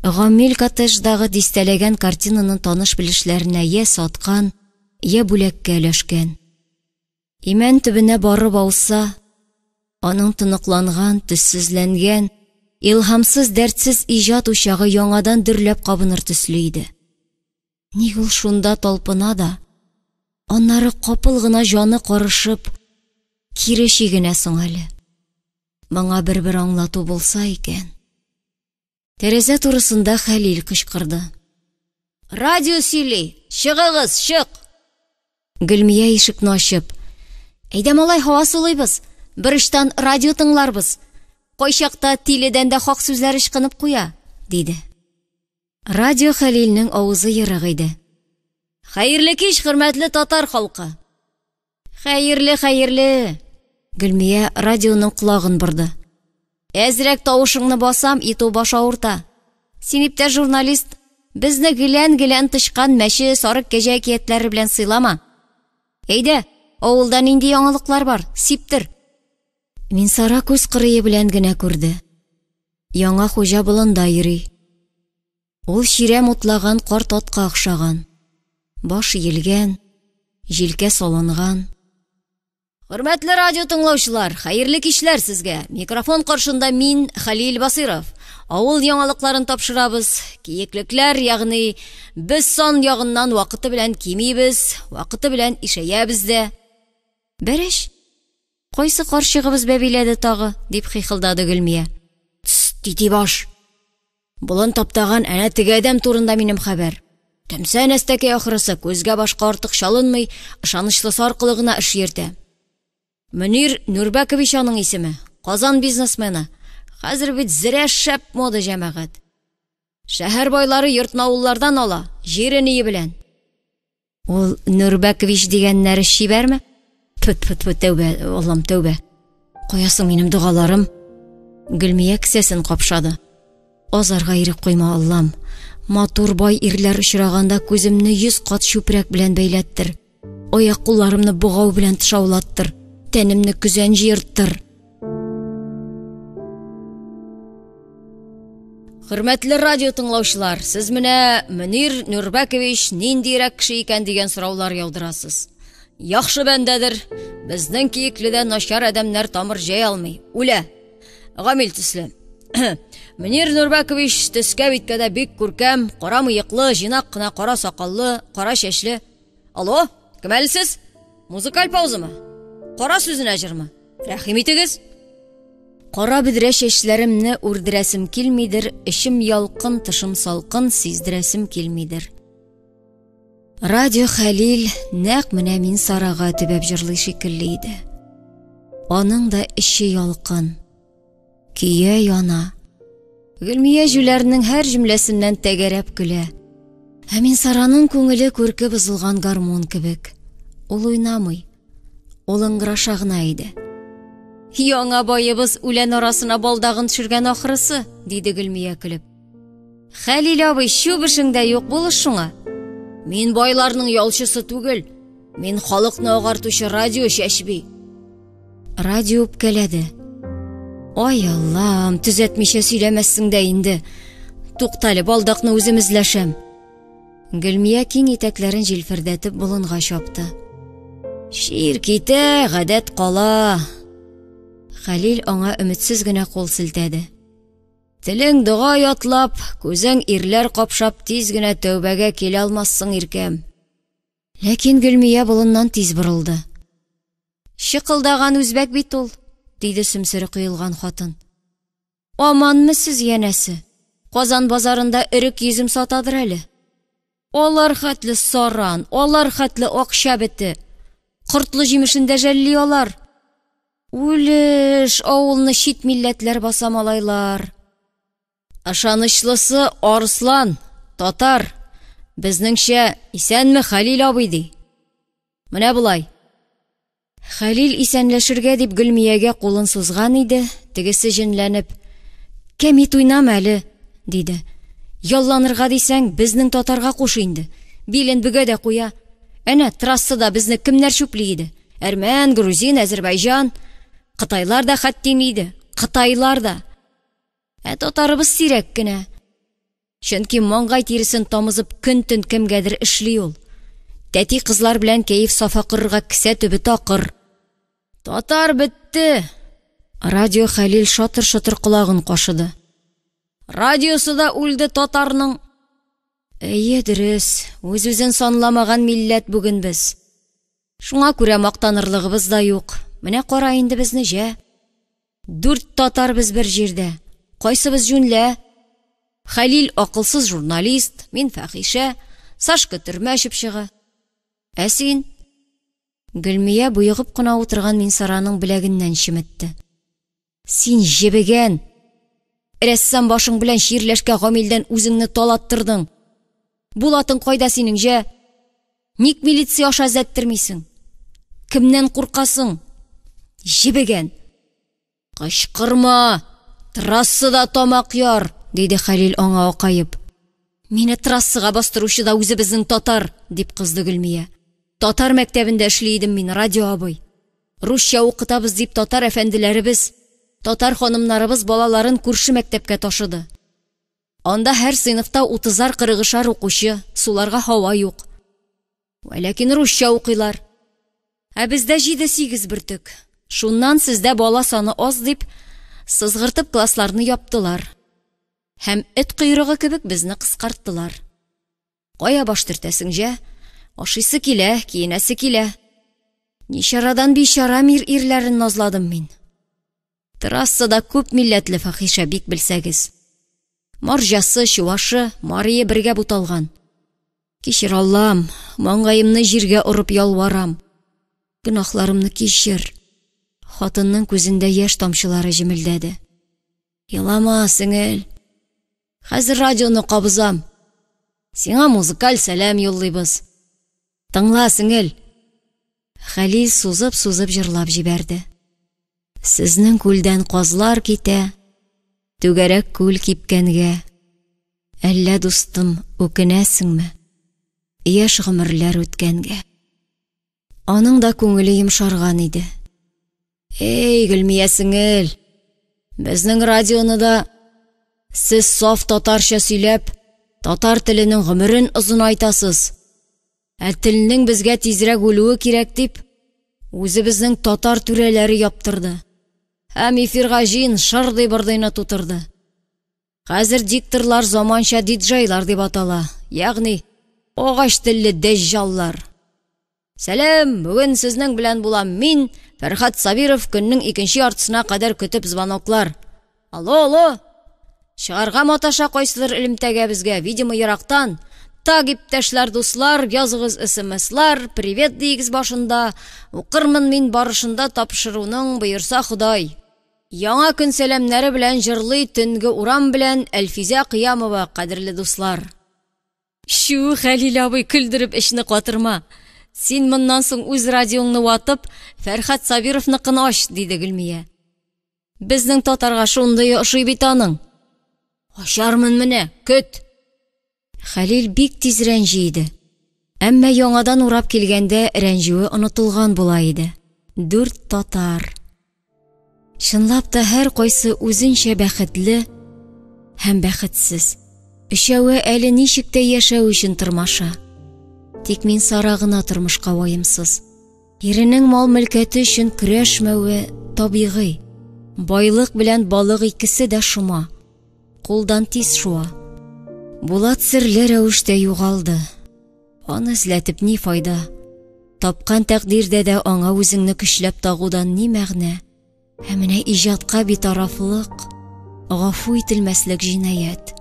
Гамил коттедждагы дистәләгән картинаның таныш белешләренә я саткан, я бүләккә өләшкән. Имән төбенә барып ауса, аның тыныкланган, төссезләнгән, илһамсыз, дәртсез иҗат учагы яңадан дөрләп кабыныр төсле иде. Ник ул шунда талпына да, аннары капыл гына җаны карышып, кире чигенә соң әле. Моңа бер аңлату булса икән. Тәрәзә турысында Хәлил кычкырды. Радио сөйли, чыгыгыз, чык! Гөлмия ишекне ачып, әйдә малай һава сулыйбыз, бер ыштан радио тыңларбыз. Кайчакта тиледән дә хак сүзләр ычкынып куя, диде. Радио Хәлилнең авызы ерык иде. Хәерле кич, хөрмәтле татар халкы. Хәерле. Гөлмия радионың колагын борды. Әзрәк тавышыңны басам, итү баш авырта. Син иптәш журналист, безне гелән тышкан мәче сарык кәҗә әкиятләре белән сыйлама. Әйдә, авылда нинди яңалыклар бар, сиптер. Мин Сара күз кырые белән генә күрде. Яңа хуҗа болында йөри. Ул ширә мутлаган карт атка охшаган. Баш иелгән, җилкә салынган. Хөрмәтле радио тыңлаучылар, хәерле кичләр сезгә. Микрофон каршында мин, Хәлил Басиров. Авыл яңалыкларын тапшырабыз. Киеклекләр, ягъни без сан ягыннан вакыты белән кимибез, вакыты белән ишәябез дә. Бәрәш, кайсы карчыгыбыз бәбиләде тагы, дип хихылдады Гөлмия. Тити баш. Булын таптаган әнә теге адәм турында минем хәбәр. Тәмсә әстәкәй ахрысы күзгә башка артык чалынмый, ышанычлысы аркылы гына эш йөртә. Мөнир Нурбәкович аның исеме. Казан бизнесмены. Хәзер бит зирә шәп мода җәмәгать. Шәһәр байлары йортны авыллардан ала, җирен ие белән. Ул Нурбәкович дигәннәре шибәрме? Тәүбә, Аллам тәүбә. Каясың минем дугаларым? Гөлмия кесәсен капшады. Азарга ирек куйма, Аллам. Матур бай ирләр очраганда күземне 100 кат чүпрәк белән бәйләттер. Аяк-кулларымны бугау белән тышаулаттыр. Тәнемне күзән җыерттыр. Хөрмәтле радио тыңлаучылар, сез менә Мөнир Нурбәкович ниндирәк кеше икән дигән сораулар яудырасыз. Яхшы бәндәдер. Безнең киекледә начар адәмнәр тамыр җәй алмый. Үлә. Гамил төсле. Мөнир Нурбәкович төскә биткәдә бик күркәм, кара мыеклы, җинак кына кара сакаллы, кара чәчле. Алло, кем әлсез? Музыкаль паузамы? Кара сүзенә җырмы? Рәхим итегез. Кара бидрә чәчләремне үрдерәсем килмидер, ишем ялкын, тышым салкын, сиздерәсем килмидер. Радио Хәлил нәкъ менә мин Сарага төбәп җырлый шикелле иде. Аның да ише ялкын. Кия яна. Гөлмия җүләрнең һәр җөмләсеннән тәгәрәп көлә. Ә мин Сараның күңеле күрке бозылган гармон кебек. Ул уйнамый. Ул ыңгыраша гына иде. Яңа байыбыз үлән арасына балдагын төшергән ахрысы, диде Гөлмия көлеп. Хәлил абый, чүбешеңдә юк булыш шуңа. Мин байларның ялчысы түгел. Мин халыкны агартучы радио чәчби. Радио үпкәләде. Ай Аллам, төзәтмичә сөйләмәссең дә инде. Туктале, балдакны үзем эзләшәм. Гөлмия киң итәкләрен җилфердәтеп болынга чапты. Шир китә, гадәт кала. Хәлил аңа өметсез генә кул селтәде. Телең дуга ятлап, күзең ирләр капшап, тиз генә тәүбәгә килә алмассың, иркәм. Ләкин Гөлмия болыннан тиз борылды. Шыкылдаган үзбәк бит ул, диде сөмсере кыйылган хатын. Аманмы сез, янәсе? Казан базарында ирек йөзем сатадыр әле. Алар хәтле саран, алар хәтле акча бите. Кортлы җимешендә жәлли алар. Үлеш, авылны чит милләтләр басамалайлар. Ашанычлысы Арслан, татар. Безнеңчә, исәнме Хәлил абый ди. Менә булай. Хәлил исәнләшергә дип Гөлмиягә кулын сузган иде, тегесе җенләнеп, "Кәмит уйнам әле", диде. "Ялланырга дисәң, безнең татарга куш инде. Билен бөгә дә куя. Әнә трассада безне кемнәр чүпли иде? Әрмән, грузин, Азәрбайҗан, Кытайлар да хәттин иде. Кытайлар да. Татарыбыз сирәк кенә. Чөнки маңгай тиресен тамызып көн-төн кемгәдер эшли ул. Тәти кызлар белән кәеф сафа кырырга кисә төбе такыр. Татар бетте." Радио Хәлил шатыр-шатыр колагын кашыды. "Радиосы да үлде татарның." "Әйе, дөрес, үз-үзен санламаган милләт бүген без. Шуңа күрә мактанырлыгыбыз да юк. Менә кара инде безне җә. 4 татар без бер җирдә. Кайсыбыз җүнлә? Хәлил акылсыз журналист, мин фәхишә, Сашка төрмә чыпчыгы. Ә син?" Гөлмия буйыгып кына утырган Минсараның беләгеннән чиметте. "Син җебегән. Рәссам башың белән ширләшкә гамилдән үзеңне талаттырдың. Булатың кайда синең җә? Ник милиция аша зәттермисең? Кемнән куркасың? Җибегән." "Кычкырма, трассада тамак яр", диде Хәлил аңа акаеп. "Мине трассага бастыручы да үзебезнең татар", дип кызды Гөлмия. "Татар мәктәбендә эшли идем мин, радио абый. Русча укытабыз дип татар әфәнделәребез, татар ханымнарыбыз балаларын күрше мәктәпкә ташыды. Анда һәр сыйныфта 30-40 укучы, суларга һава юк. Ләкин русча укыйлар. Ә бездә 7-8 бөртек. Шуннан сездә бала саны аз дип, сызгыртып классларны яптылар. Һәм эт койрыгы кебек безне кыскарттылар. Кая баш төртәсең җә? Ашыйсы килә, киенәсе килә. Ничарадан бичара мир ирләрен назладым мин. Трассада күп милләтле фәхишә, бик белсәгез. Марҗасы, чувашы, марие бергә буталган. Кичер Аллам, маңгаемны җиргә урып ялварам. Гөнаһларымны кичер." Хатынның күзендә яшь тамчылары җимелдәде. "Елама, сеңел. Хәзер радионы кабызам. Сиңа музыкаль сәлам юллыйбыз. Тыңла, сеңел." Хәлил сузып-сузып җырлап җибәрде. "Сезнең күлдән казлар китә, түгәрәк күл кипкәнгә. Әллә, дустым, үкенәсеңме? Яшь гомерләр үткәнгә." Аның да күңеле йомшарган иде. "Эй, Гөлмия сеңел, безнең радионы да сез саф татарча сөйләп, татар теленең гомерен озын айтасыз. Ә телнең безгә тизрәк үлүе кирәк дип, үзебезнең татар түрәләре яптырды. Һәм эфирга җин шырдый-бырдыйны тутырды. Хәзер дикторлар заманча диджейлар дип атала, ягъни агач телле дәҗҗаллар. Сәлам, бүген сезнең белән булам мин, Фәрхәт Сабиров, көннең 2нче яртысына кадәр көтеп звоноклар. Алло, алло. Чыгарга маташа кайсылыр элемтәгә безгә, видимо, ерактан. Так, иптәшләр, дуслар, языгыз смслар, привет дигез башында, укырмын мин барышында тапшыруның боерса Худай. Яңа көн сәламнәре белән җырлый төнге урам белән Әлфизә Кыямова, кадерле дуслар. Шу, Хәлил абый, күлдереп эшне катырма. Син моннан соң үз радионы ватып, Фәрхәт Сабировныкын аш, диде Гөлмия. Безнең татарга шундый ошый бит аның. Ашармын менә, көт. Хәлил бик тиз рәнҗиде. Әмма яңадан урап килгәндә рәнҗүе онытылган була иде. 4 татар. Чынлап та һәр кайсы үзенчә бәхетле һәм бәхетсез. Өчәве әле ничек тә яшәү өчен тырмаша. Тик мин сарагына тормышка ваемсыз. Иренең мал-мөлкәте өчен көрәшмәве табигый. Байлык белән балык икесе дә шума. Кулдан тиз шуа. Булат серле рәвештә югалды. Аны эзләтеп ни файда? Тапкан тәкъдирдә дә аңа үзеңне көчләп тагудан ни мәгънә? Ә менә иҗатка битарафлык, гафу ителмәслек җинаят.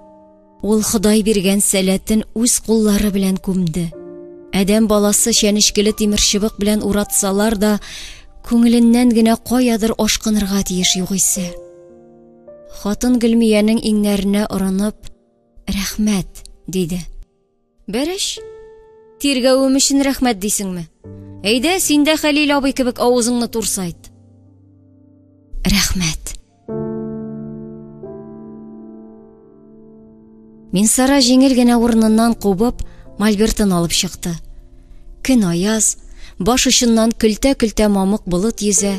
Ул Ходай биргән сәләтен үз куллары белән күмде. Адәм баласы чәнечкеле тимер чыбык белән уратсалар да, күңеленнән генә каядыр ашкынырга тиеш югыйсә. Хатын Гөлмиянең иңнәренә орынып, «Рәхмәт», диде. «Бәрәш, тиргәвем өчен рәхмәт дисеңме? Әйдә, син дә Хәлил абый кебек авызыңны турсайт». «Рәхмәт». Минсара җиңел генә урыныннан кубып, мольбертын алып чыкты. Көн аяз, баш очыннан көлтә-көлтә мамык болыт йөзә.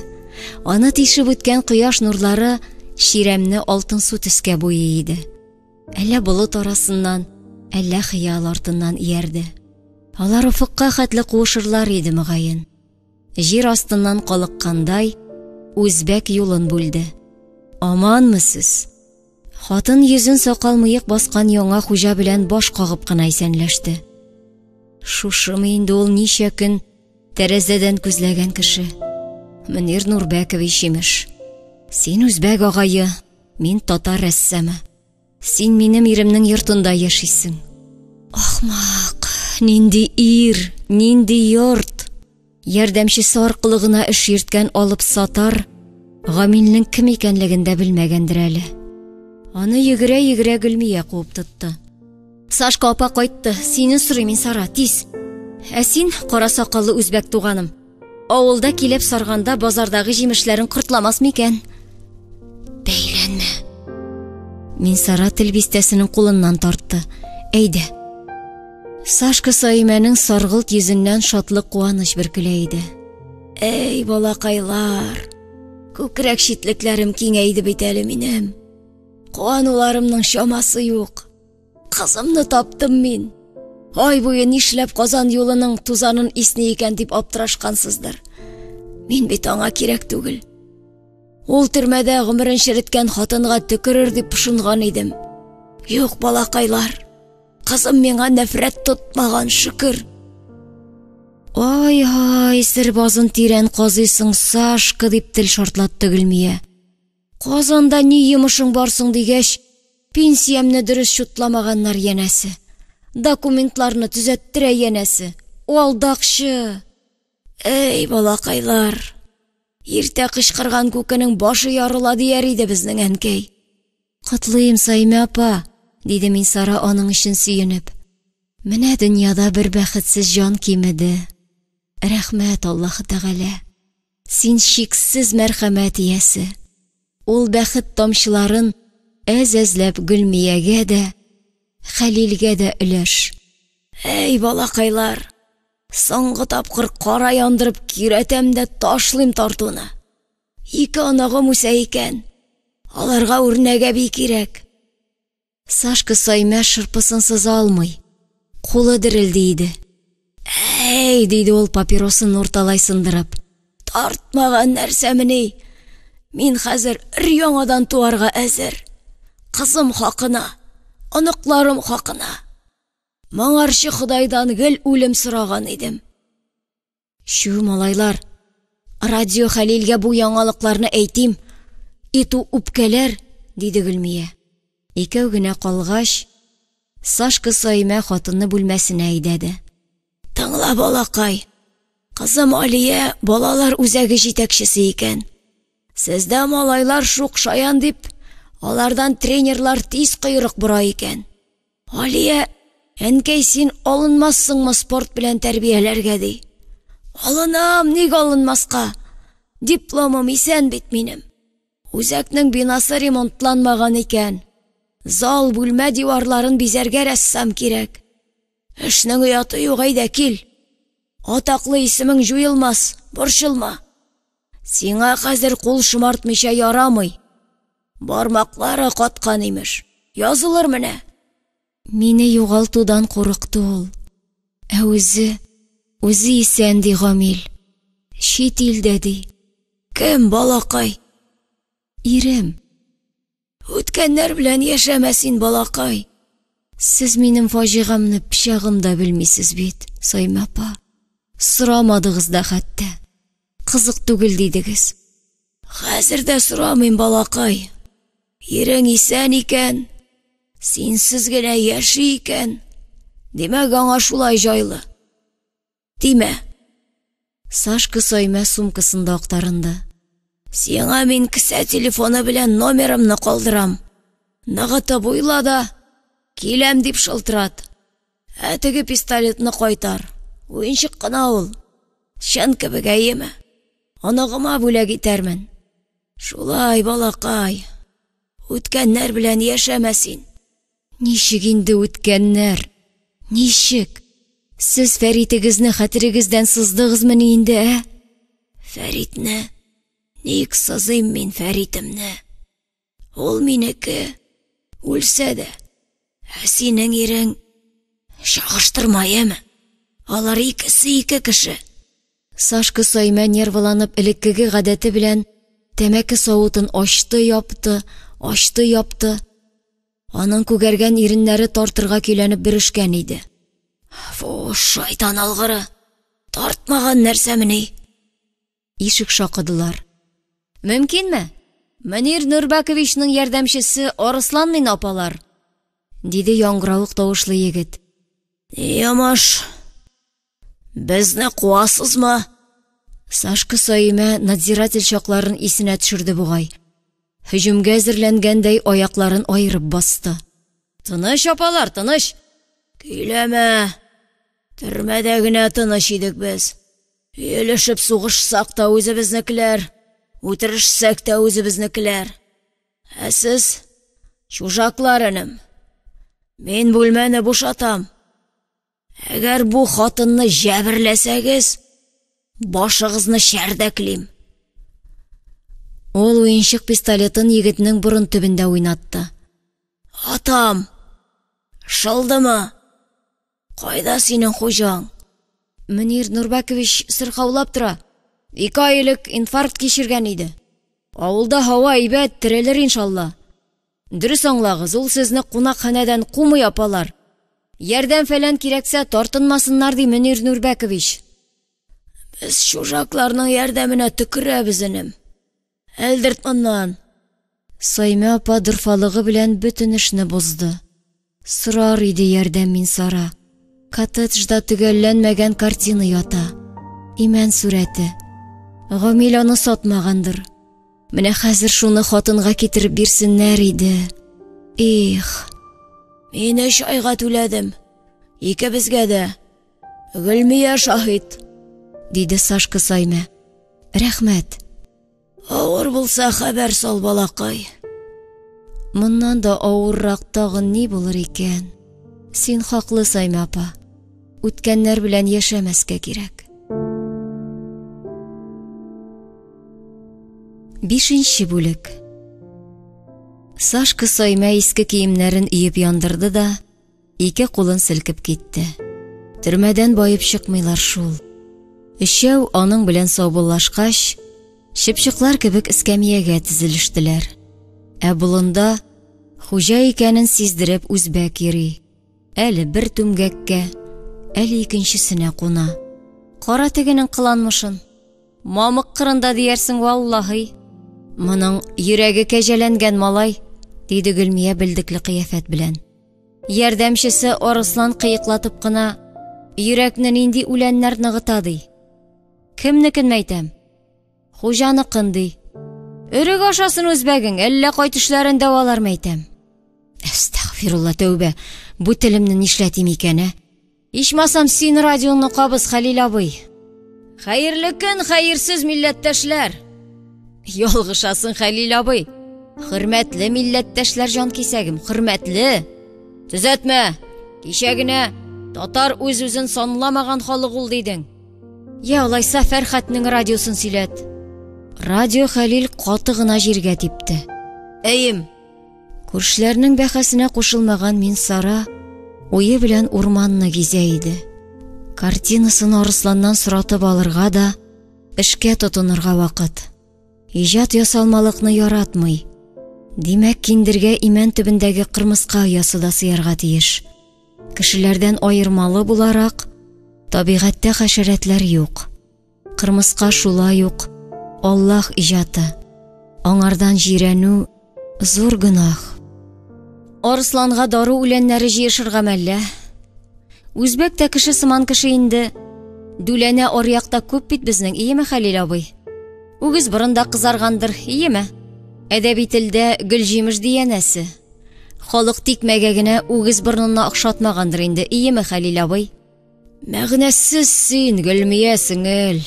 Аны тишеп үткән кояш нурлары ширемне алтын су төскә буйый иде. Әллә болыт арасыннан, әллә хыял артыннан иярде. Алар уфыкка хәтле куышырлар иде мөгаен. Җир астыннан калыккандай, үзбәк юлын бүлде. «Аманмысыз?» Хатын йөзен сакал-мыек баскан яңа хуҗа белән баш кагып кына исәнләште. Шушымы инде ул ничә көн тәрәзәдән күзләгән кеше. Мөнир Нурбәкович имеш. Син үзбәк агае, мин татар рәссамы. Син минем иремнең йортында яшисең. Ахмак, нинди ир, нинди йорт. Ярдәмчесе аркылы гына эш йөрткән алып сатар, Гамилнең кем икәнлеген дә белмәгәндер әле. Аны йөгерә-йөгерә Гөлмия куып тотты. Сашка апа кайтты, сине сорый Минсара, тиз. Ә син, кара сакаллы үзбәк туганым, авылда килеп сарганда базардагы җимешләрен кыртламас микән? Бәйләнмә. Минсара тел бистәсенең кулыннан тартты. Әйдә. Сашка Саимәнең саргылт йөзеннән шатлык куаныч бөркелә иде. Әй балакайлар, күкрәк шитлекләрем киңәйде бит әле минем. Куануларымның шамасы юк. Кызымны таптым мин. Ай буе нишләп Казан юлының тузанын исни икән дип аптырашкансыздыр. Мин бит аңа кирәк түгел. Ул төрмәдә гомерен череткән хатынга төкерер дип пошынган идем. Юк балакайлар. Кызым миңа нәфрәт тотмаган, шөкер. Ай, сербазын тирән казыйсың, Сашка, дип тел шартлатты Гөлмия. Казанда ни йомышың барсың дигәч, пенсиямне дөрес шутламаганнар янәсе. Документларны төзәттерә янәсе. Алдакчы. Эй, балакайлар. Иртә кычкырган күкенең башы ярыла дияр иде безнең әнкәй. Котлыйм, Саимә апа, диде Минсара аның өчен сөенеп. Менә дөньяда бер бәхетсез җан кимеде. Рәхмәт Аллаһы Тәгалә. Син шиксез мәрхәмәт иясе. Ул бәхет тамчыларын әз-әзләп Гөлмиягә дә, Хәлилгә дә өләш. Әй балакайлар, соңгы тапкыр кара яндырып киретәм дә ташлыйм тартуны. Ике анагым үсә икән. Аларга үрнәгә бик кирәк. Сашка Саимә шырпысын сыза алмый. Кулы дерелде иде. Әй, диде ул папиросын урталай сындырып. Тартмаган нәрсәмени? Мин хәзер яңадан туарга әзер. Кызым хакына, аныкларым хакына. Моңарчы Худайдан гел үлем сораган идем. Шу малайлар, радио Хәлилгә бу яңалыкларны әйтим. Иту үпкәләр, диде Гөлмия. Икәү генә калгач, Сашка Саимә хатынны бүлмәсенә әйдәде. Тыңла балакай. Кызым Алия балалар үзәге җитәкчесе икән. Сездә малайлар шук шаян дип, алардан тренерлар тиз кыйрык бора икән. Алия, әнкәй син алынмассыңмы спорт белән тәрбияләргә ди. Алынам, ник алынмаска? Дипломым исән бит минем. Үзәкнең бинасы ремонтланмаган икән. Зал бүлмә диварларын бизәргә рәссам кирәк. Эшнең уяты юк, әйдә кил. Атаклы исемең җуелмас, борчылма. Сиңа хәзер кул шымартмыйча ярамый. Бармаклары каткан имеш. Язылыр менә. Мине югалтудан курыкты ул. Ә үзе исән ди Гамил. Чит илдә ди. Кем балакай? Ирем, Үткәннәр белән яшәмә син, балакай. сез минем фаҗигамны пичагымда белмисез бит, Сойма апа. Сорамадыгыз да хәтта. Кызык түгел дидегез. Хәзер дә сорамыйм, балакай. Ирең исән икән, синсез генә яши икән. Димәк, аңа шулай җайлы. Димә, Сашка Сойма сумкасында актарынды. сиңа мин кесә телефоны белән номерымны калдырам. Ныгытып уйла да, киләм дип шылтырат. Теге пистолетны кайтар. Уенчык кына ул. Чын кебек, әйеме? Оныгыма бүләк итәрмен. Шулай, балакай. Үткәннәр белән яшәмә син. Ничек инде үткәннәр? Ничек? Сез Фәритегезне хәтерегездән сыздыгызмыни инде, ә? Фәритне? Ник сызыйм мин Фәритемне? Ул минеке. Үлсә дә. Синең ирең чагыштырма, әйеме? Алар икесе ике кеше. Сашка Сойма нервланып элеккеге гадәте белән тәмәке савытын ачты, япты. Аның күгәргән иреннәре тартырга көйләнеп бирешкән иде. Фу, шайтан алгыры. Тартмаган нәрсәмени? Ишек шакыдылар. Мөмкинме? Мөнир Нурбаковичның ярдәмчесе Арыслан мин апалар, диде яңгыравык тавышлы егет. Ямаш. Безне куасызмы? Сашка Сойма надзиратель чакларын исенә төшерде бугай. Һөҗүмгә әзерләнгәндәй аякларын айырып басты. Тыныч апалар, тыныч. Көйләмә. Төрмәдә генә тыныч идек без. Елешеп сугышсак та үзебезнекеләр, үтерешсәк тә үзебезнекеләр. Сез чужакларыным. Мин бүлмәне бушатам. Әгәр бу хатынны җәберләсәгез, башыгызны шәрдәклим. Ул уенчык пистолетын егетнең борын төбендә уйнатты. Атам, шылдымы? Кайда синең хуҗаң? Мөнир Нурбакович сырхаулап тора. 2 ай элек инфаркт кичергән иде. Авылда һава әйбәт, терелер иншалла. Дөрес аңлагыз, ул сезне кунакханәдән кумый апалар. Ярдәм фәлән кирәксә тартынмасыннар ди Мөнир Нурбакович. Без чужакларның ярдәменә төкерәбез, инем. Әлдерт моннан. Сойма апа дырфалыгы белән бөтен эшне бозды. Сырар иде ярдәм мин Сара. Коттеджда төгәлләнмәгән картина ята. Имән сүрәте. Гамил аны сатмагандыр. Менә хәзер шуны хатынга китереп бирсеннәр иде. Их, Мин 3 айга түләдем. Икебезгә дә. Гөлмия шаһит. диде Сашка Сойма. Рәхмәт. Авыр булса хәбәр сал, балакай. Моннан да авыррак тагын ни булыр икән? Син хаклы, Сойма апа. Үткәннәр белән яшәмәскә кирәк. 5-нче бүлек. Сашка Сойма иске киемнәрен иеп яндырды да 2 кулын селкеп китте. Төрмәдән байып чыкмыйлар шул. Өчәү аның белән саубуллашкач, шипчыклар кебек эскәмиягә тезелештеләр. Булында хуҗа икәнен сиздереп үзбәк йөри. Әле бер түмгәккә, әле икенчесенә куна. Кара тегенең кыланмышын. Мамык кырында диярсең, валлаһи. Моның йөрәге кәҗәләнгән малай, диде Гөлмия белдекле кыяфәт белән. Ярдәмчесе Арыслан кыйыклатып кына, йөрәкне нинди үләннәр ныгыта ди. Кемнекен әйтәм? Хуҗаныкын ди. Өрек ашасын үзбәгең, әллә кайтышларын дәвалар мәйтәм. Әстәгъфирулла, тәүбә. Бу телемне нишләтим икән, Ичмасам син радионы кабыз, Хәлил абый. Хәерле көн, хәерсез милләттәшләр. Ялгышасын, Хәлил абый. Хөрмәтле милләттәшләр, җан кисәгем, хөрмәтле. Төзәтмә. Кичәгенә татар үз-үзен санламаган халык ул дидең. Я, алайса Фәрхәтнең радиосын сөйләт. Радио Хәлил каты гына җиргә типте. Әйем. Күршләрнең бәхәсенә кушылмаган мин Сара уе белән урманны гизә иде. Картинасын Арысланнан соратып алырга да, эшкә тотынырга вакыт. Ижат ясалмалыкны яратмый. Димәк, киндергә имән төбендәге кырмыска оясы да сыярга тиеш. Кешеләрдән айырмалы буларак, табигатьтә хәшәрәтләр юк. Кырмыска шулай ук Аллаһ иҗаты. Аңардан җирәнү зур гынах. Арысланга дару үләннәре җыешырга мәллә. Үзбәк тә кеше сыман кеше инде. Дүләнә аръякта күп бит безнең, иеме Хәлил абый? Үгез борында кызаргандыр, иеме? Әдәби телдә гөлҗимеш диянәсе. Халык тикмәгә генә үгез борынына охшатмагандыр инде, иеме Хәлил абый? Мәгънәсез син, Гөлмия сеңел.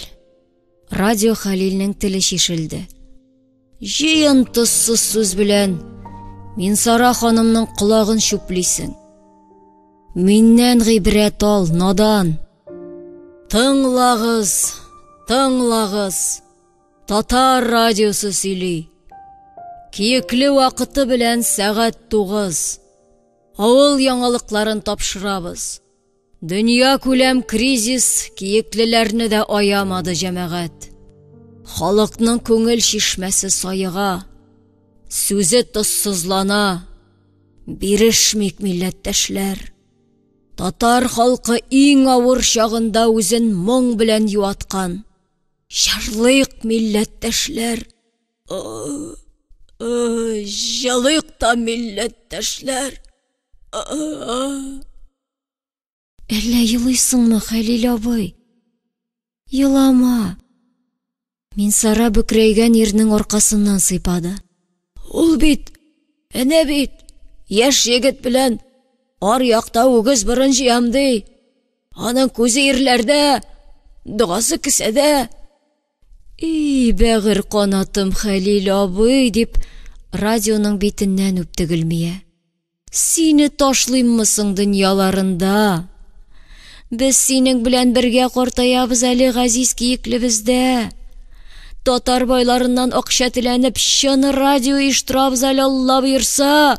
Радио Хәлилнең теле шишелде. Җыентысыз сүз белән Минсара ханымның колагын чүплисең. Миннән гыйбрәт ал, надан. Тыңлагыз, тыңлагыз. Татар радиосы сөйли. Киекле вакыты белән сәгать 9. Авыл яңалыкларын тапшырабыз. Дөнья күләм кризис киеклеләрне дә аямады җәмәгать. Халыкның күңел шишмәсе сайыга. Сүзе тозсызлана. Бирешмик милләттәшләр. Татар халкы иң авыр чагында үзен моң белән юаткан. Шарлык милләттәшләр. Җылык та милләттәшләр. Әллә елыйсыңмы, Хәлил абый? Елама. Минсара бөкрәйгән ирнең аркасыннан сыйпады. Ул бит, әнә бит, яшь егет белән аръякта үгез борын җыямды. Аның күзе ирләрдә, дугасы кесәдә. И бәгыр канатым, Хәлил абый, дип радионың битеннән үпте Гөлмия. Сине ташлыйммысың дөньяларында? Без синең белән бергә картаябыз әле газиз киеклебездә. Татар байларыннан акча теләнеп чын радио оештырабыз әле, Алла боерса.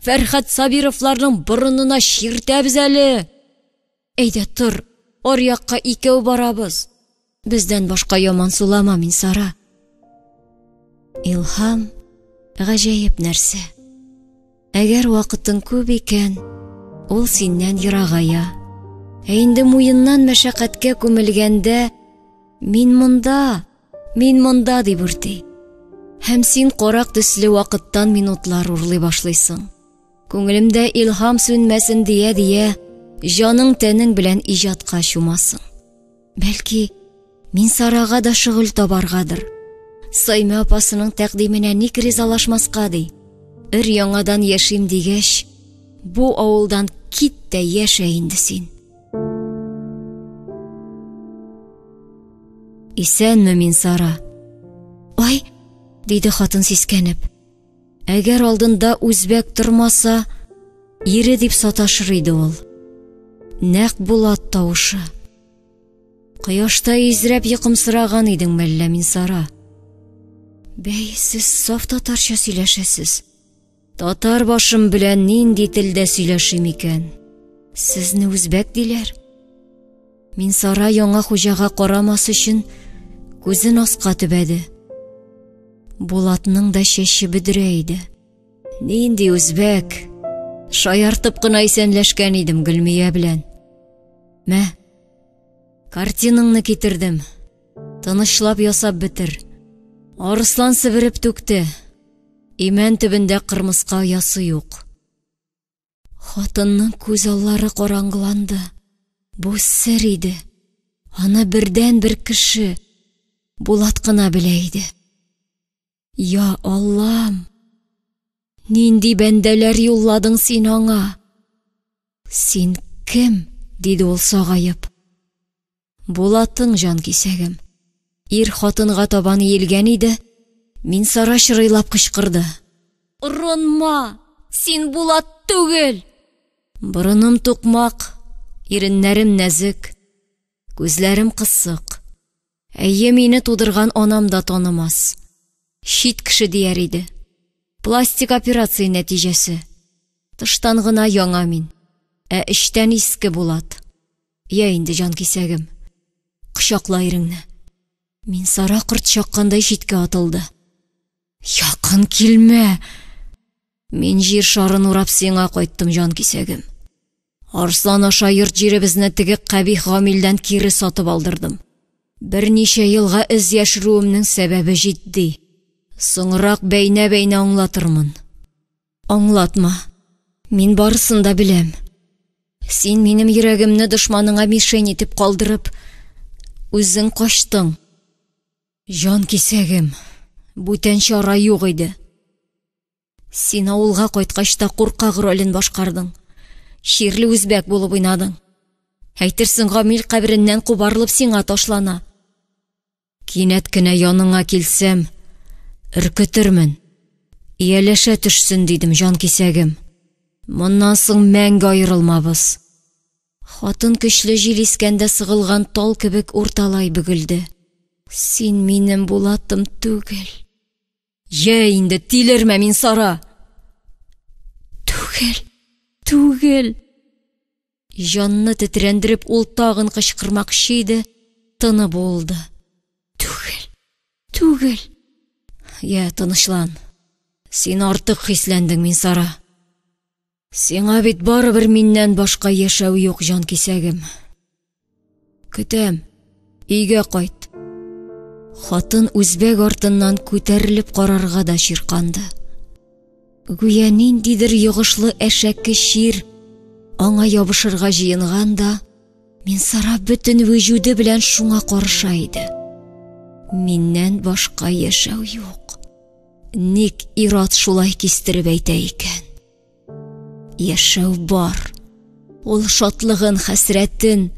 Фәрхәт Сабировларның борынына чиртәбез әле. Әйдә тор, аръякка икәү барабыз. Бездән башка яман сулама, Минсара. Илһам гаҗәеп нәрсә. Әгәр вакытың күп икән, ул синнән ерагая. Инде муеннан мәшәкатькә күмелгәндә, мин монда дип үрти. Һәм син карак төсле вакыттан минутлар урлый башлыйсың. Күңелемдә илһам сүнмәсен дия, җаның тәнең белән иҗатка чумасың. Бәлки, Минсарага да шөгыль табаргадыр. Сайма апасының тәкъдименә ник ризалашмаска ди. Яңадан яшим дигәч, бу авылдан кит тә яшә инде син. Исәнме, Минсара? Ай, диде хатын сискәнеп. Әгәр алдында үзбәк тормаса, ире дип саташыр иде ул. Нәкъ Булат тавышы. Кояшта изрәп йокымсыраган идең мәллә, Минсара? Бәй, сез саф татарча сөйләшәсез. Татар башым белән нинди телдә сөйләшим икән? Сезне үзбәк диләр. Минсара яңа хуҗага карамас өчен күзен аска төбәде. Булатның да чәче бөдрә иде. Нинди үзбәк? Шаяртып кына исәнләшкән идем Гөлмия белән. Мә, картинаңны китердем. Тынычлап ясап бетер. Арыслан себереп түкте. Имән төбендә кырмыска оясы юк. Хатынның күз аллары караңгыланды. Бу сер иде. Аны бердән бер кеше Булат кына белә иде. Я Аллам! Нинди бәндәләр юлладың син аңа? Син кем? Диде ул сагайып. Булатың, җан кисәгем. Ир хатынга табан иелгән иде. Минсара чырыйлап кычкырды. Урынма! Син Булат түгел! Борыным тукмак, иреннәрем нәзек, күзләрем кысык. Әйе, мине тудырган анам да танымас. Чит кеше дияр иде. Пластик операция нәтиҗәсе. Тыштан гына яңа мин, эчтән иске Булат. Я инде, җан кисәгем. Кочакла иреңне. Минсара кырт чаккандай читкә атылды. Якын килмә. Мин җир шарын урап сиңа кайттым, җан кисәгем. Арслан аша йорт җиребезне теге кабих гамилдән кире сатып алдырдым. Берничә елга эз яшерүемнең сәбәбе җитди. Соңрак бәйнә-бәйнә аңлатырмын. Аңлатма. Мин барысын да беләм. Син минем йөрәгемне дошманыңа мишень итеп калдырып, үзең качтың. Җан кисәгем, бүтән чара юк иде. Син авылга кайткач та куркак ролен башкардың. Ширле үзбәк булып уйнадың. Әйтерсең, Гамил кабереннән кубарылып сиңа ташлана. Кинәт кенә яныңа килсәм, өркетермен. Ияләшә төшсен дидем, җан кисәгем. Моннан соң мәңге аерылмабыз. Хатын көчле җил искәндә сыгылган тал кебек урталай бөгелде. Син минем булатым түгел. Я инде тилермә, мин Сара. Түгел. Җанны тетрәндереп ул тагын кычкырмакчы иде, тыны булды. Түгел. Я, тынычлан. Син артык хисләндең, мин Сара. Сиңа бит барыбер миннән башка яшәү юк, җан кисәгем. Көтәм, өйгә кайт. Хатын үзбәк артыннан күтәрелеп карарга да чирканды. Гүя ниндидер йогышлы әшәке шир аңа ябышырга җыенган да, мин Сара бөтен вөҗүде белән шуңа карыша иде. Миннән башка яшәү юк. Ник ират шулай кистереп әйтә икән? Яшәү бар. Ул шатлыгын, хәсрәтен,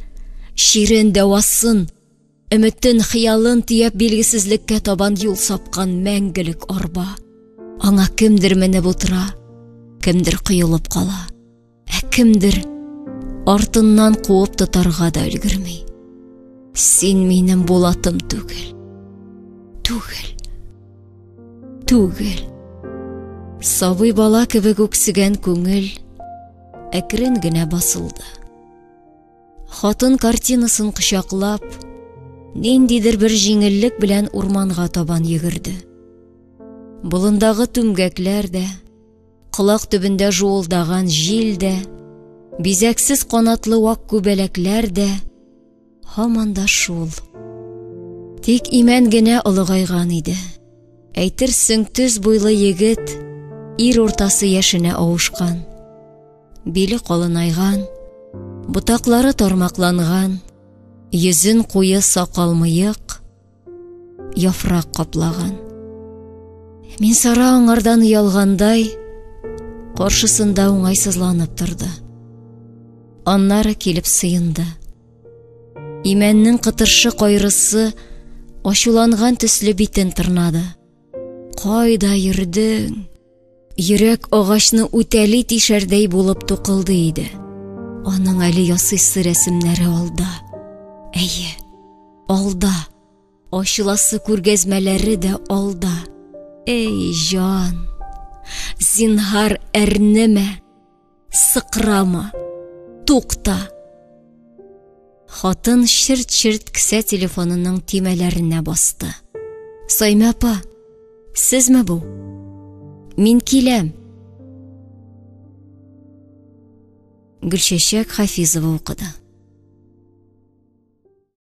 ширен дәвасын, өметен, хыялын тияп билгесезлеккә табан юл сапкан мәңгелек арба. Аңа кемдер менеп утыра, кемдер кыелып кала, кемдер артыннан куып тотарга да өлгерми. Син минем булатым түгел. Сабый бала кебек үксегән күңел әкрен генә басылды. Хатын картинасын кычаклап, ниндидер бер җиңеллек белән урманга табан йөгерде. Болындагы түмгәкләр дә, колак төбендә жуылдаган җил дә, бизәксез канатлы вак күбәләкләр дә һаман да шул. Тик имән генә олыгайган иде. Әйтерсең, төз буйлы егет ир уртасы яшенә авышкан. Биле калынайган, ботаклары тармакланган, йөзен куе сакал-мыек, яфрак каплаган. Мин Сара аңардан уялгандай, каршысында уңайсызланып торды. Аннары килеп сыенды. Имәннең кытыршы кайрысы ачуланган төсле битен тырнады. Кайда йөрдең? Йөрәк агачны үтәли тишәрдәй булып тукылды иде. Аның әле ясыйсы рәсемнәре алда. Әйе, алда. Ачыласы күргәзмәләре дә алда. Эй, җан, зинһар әрнемә, сыкрама, тукта. Хатын ширт-ширт кесә телефонының тимәләренә басты. Сайма апа, сезме бу? Мин киләм. Гөлчәчәк Хафизова укыды.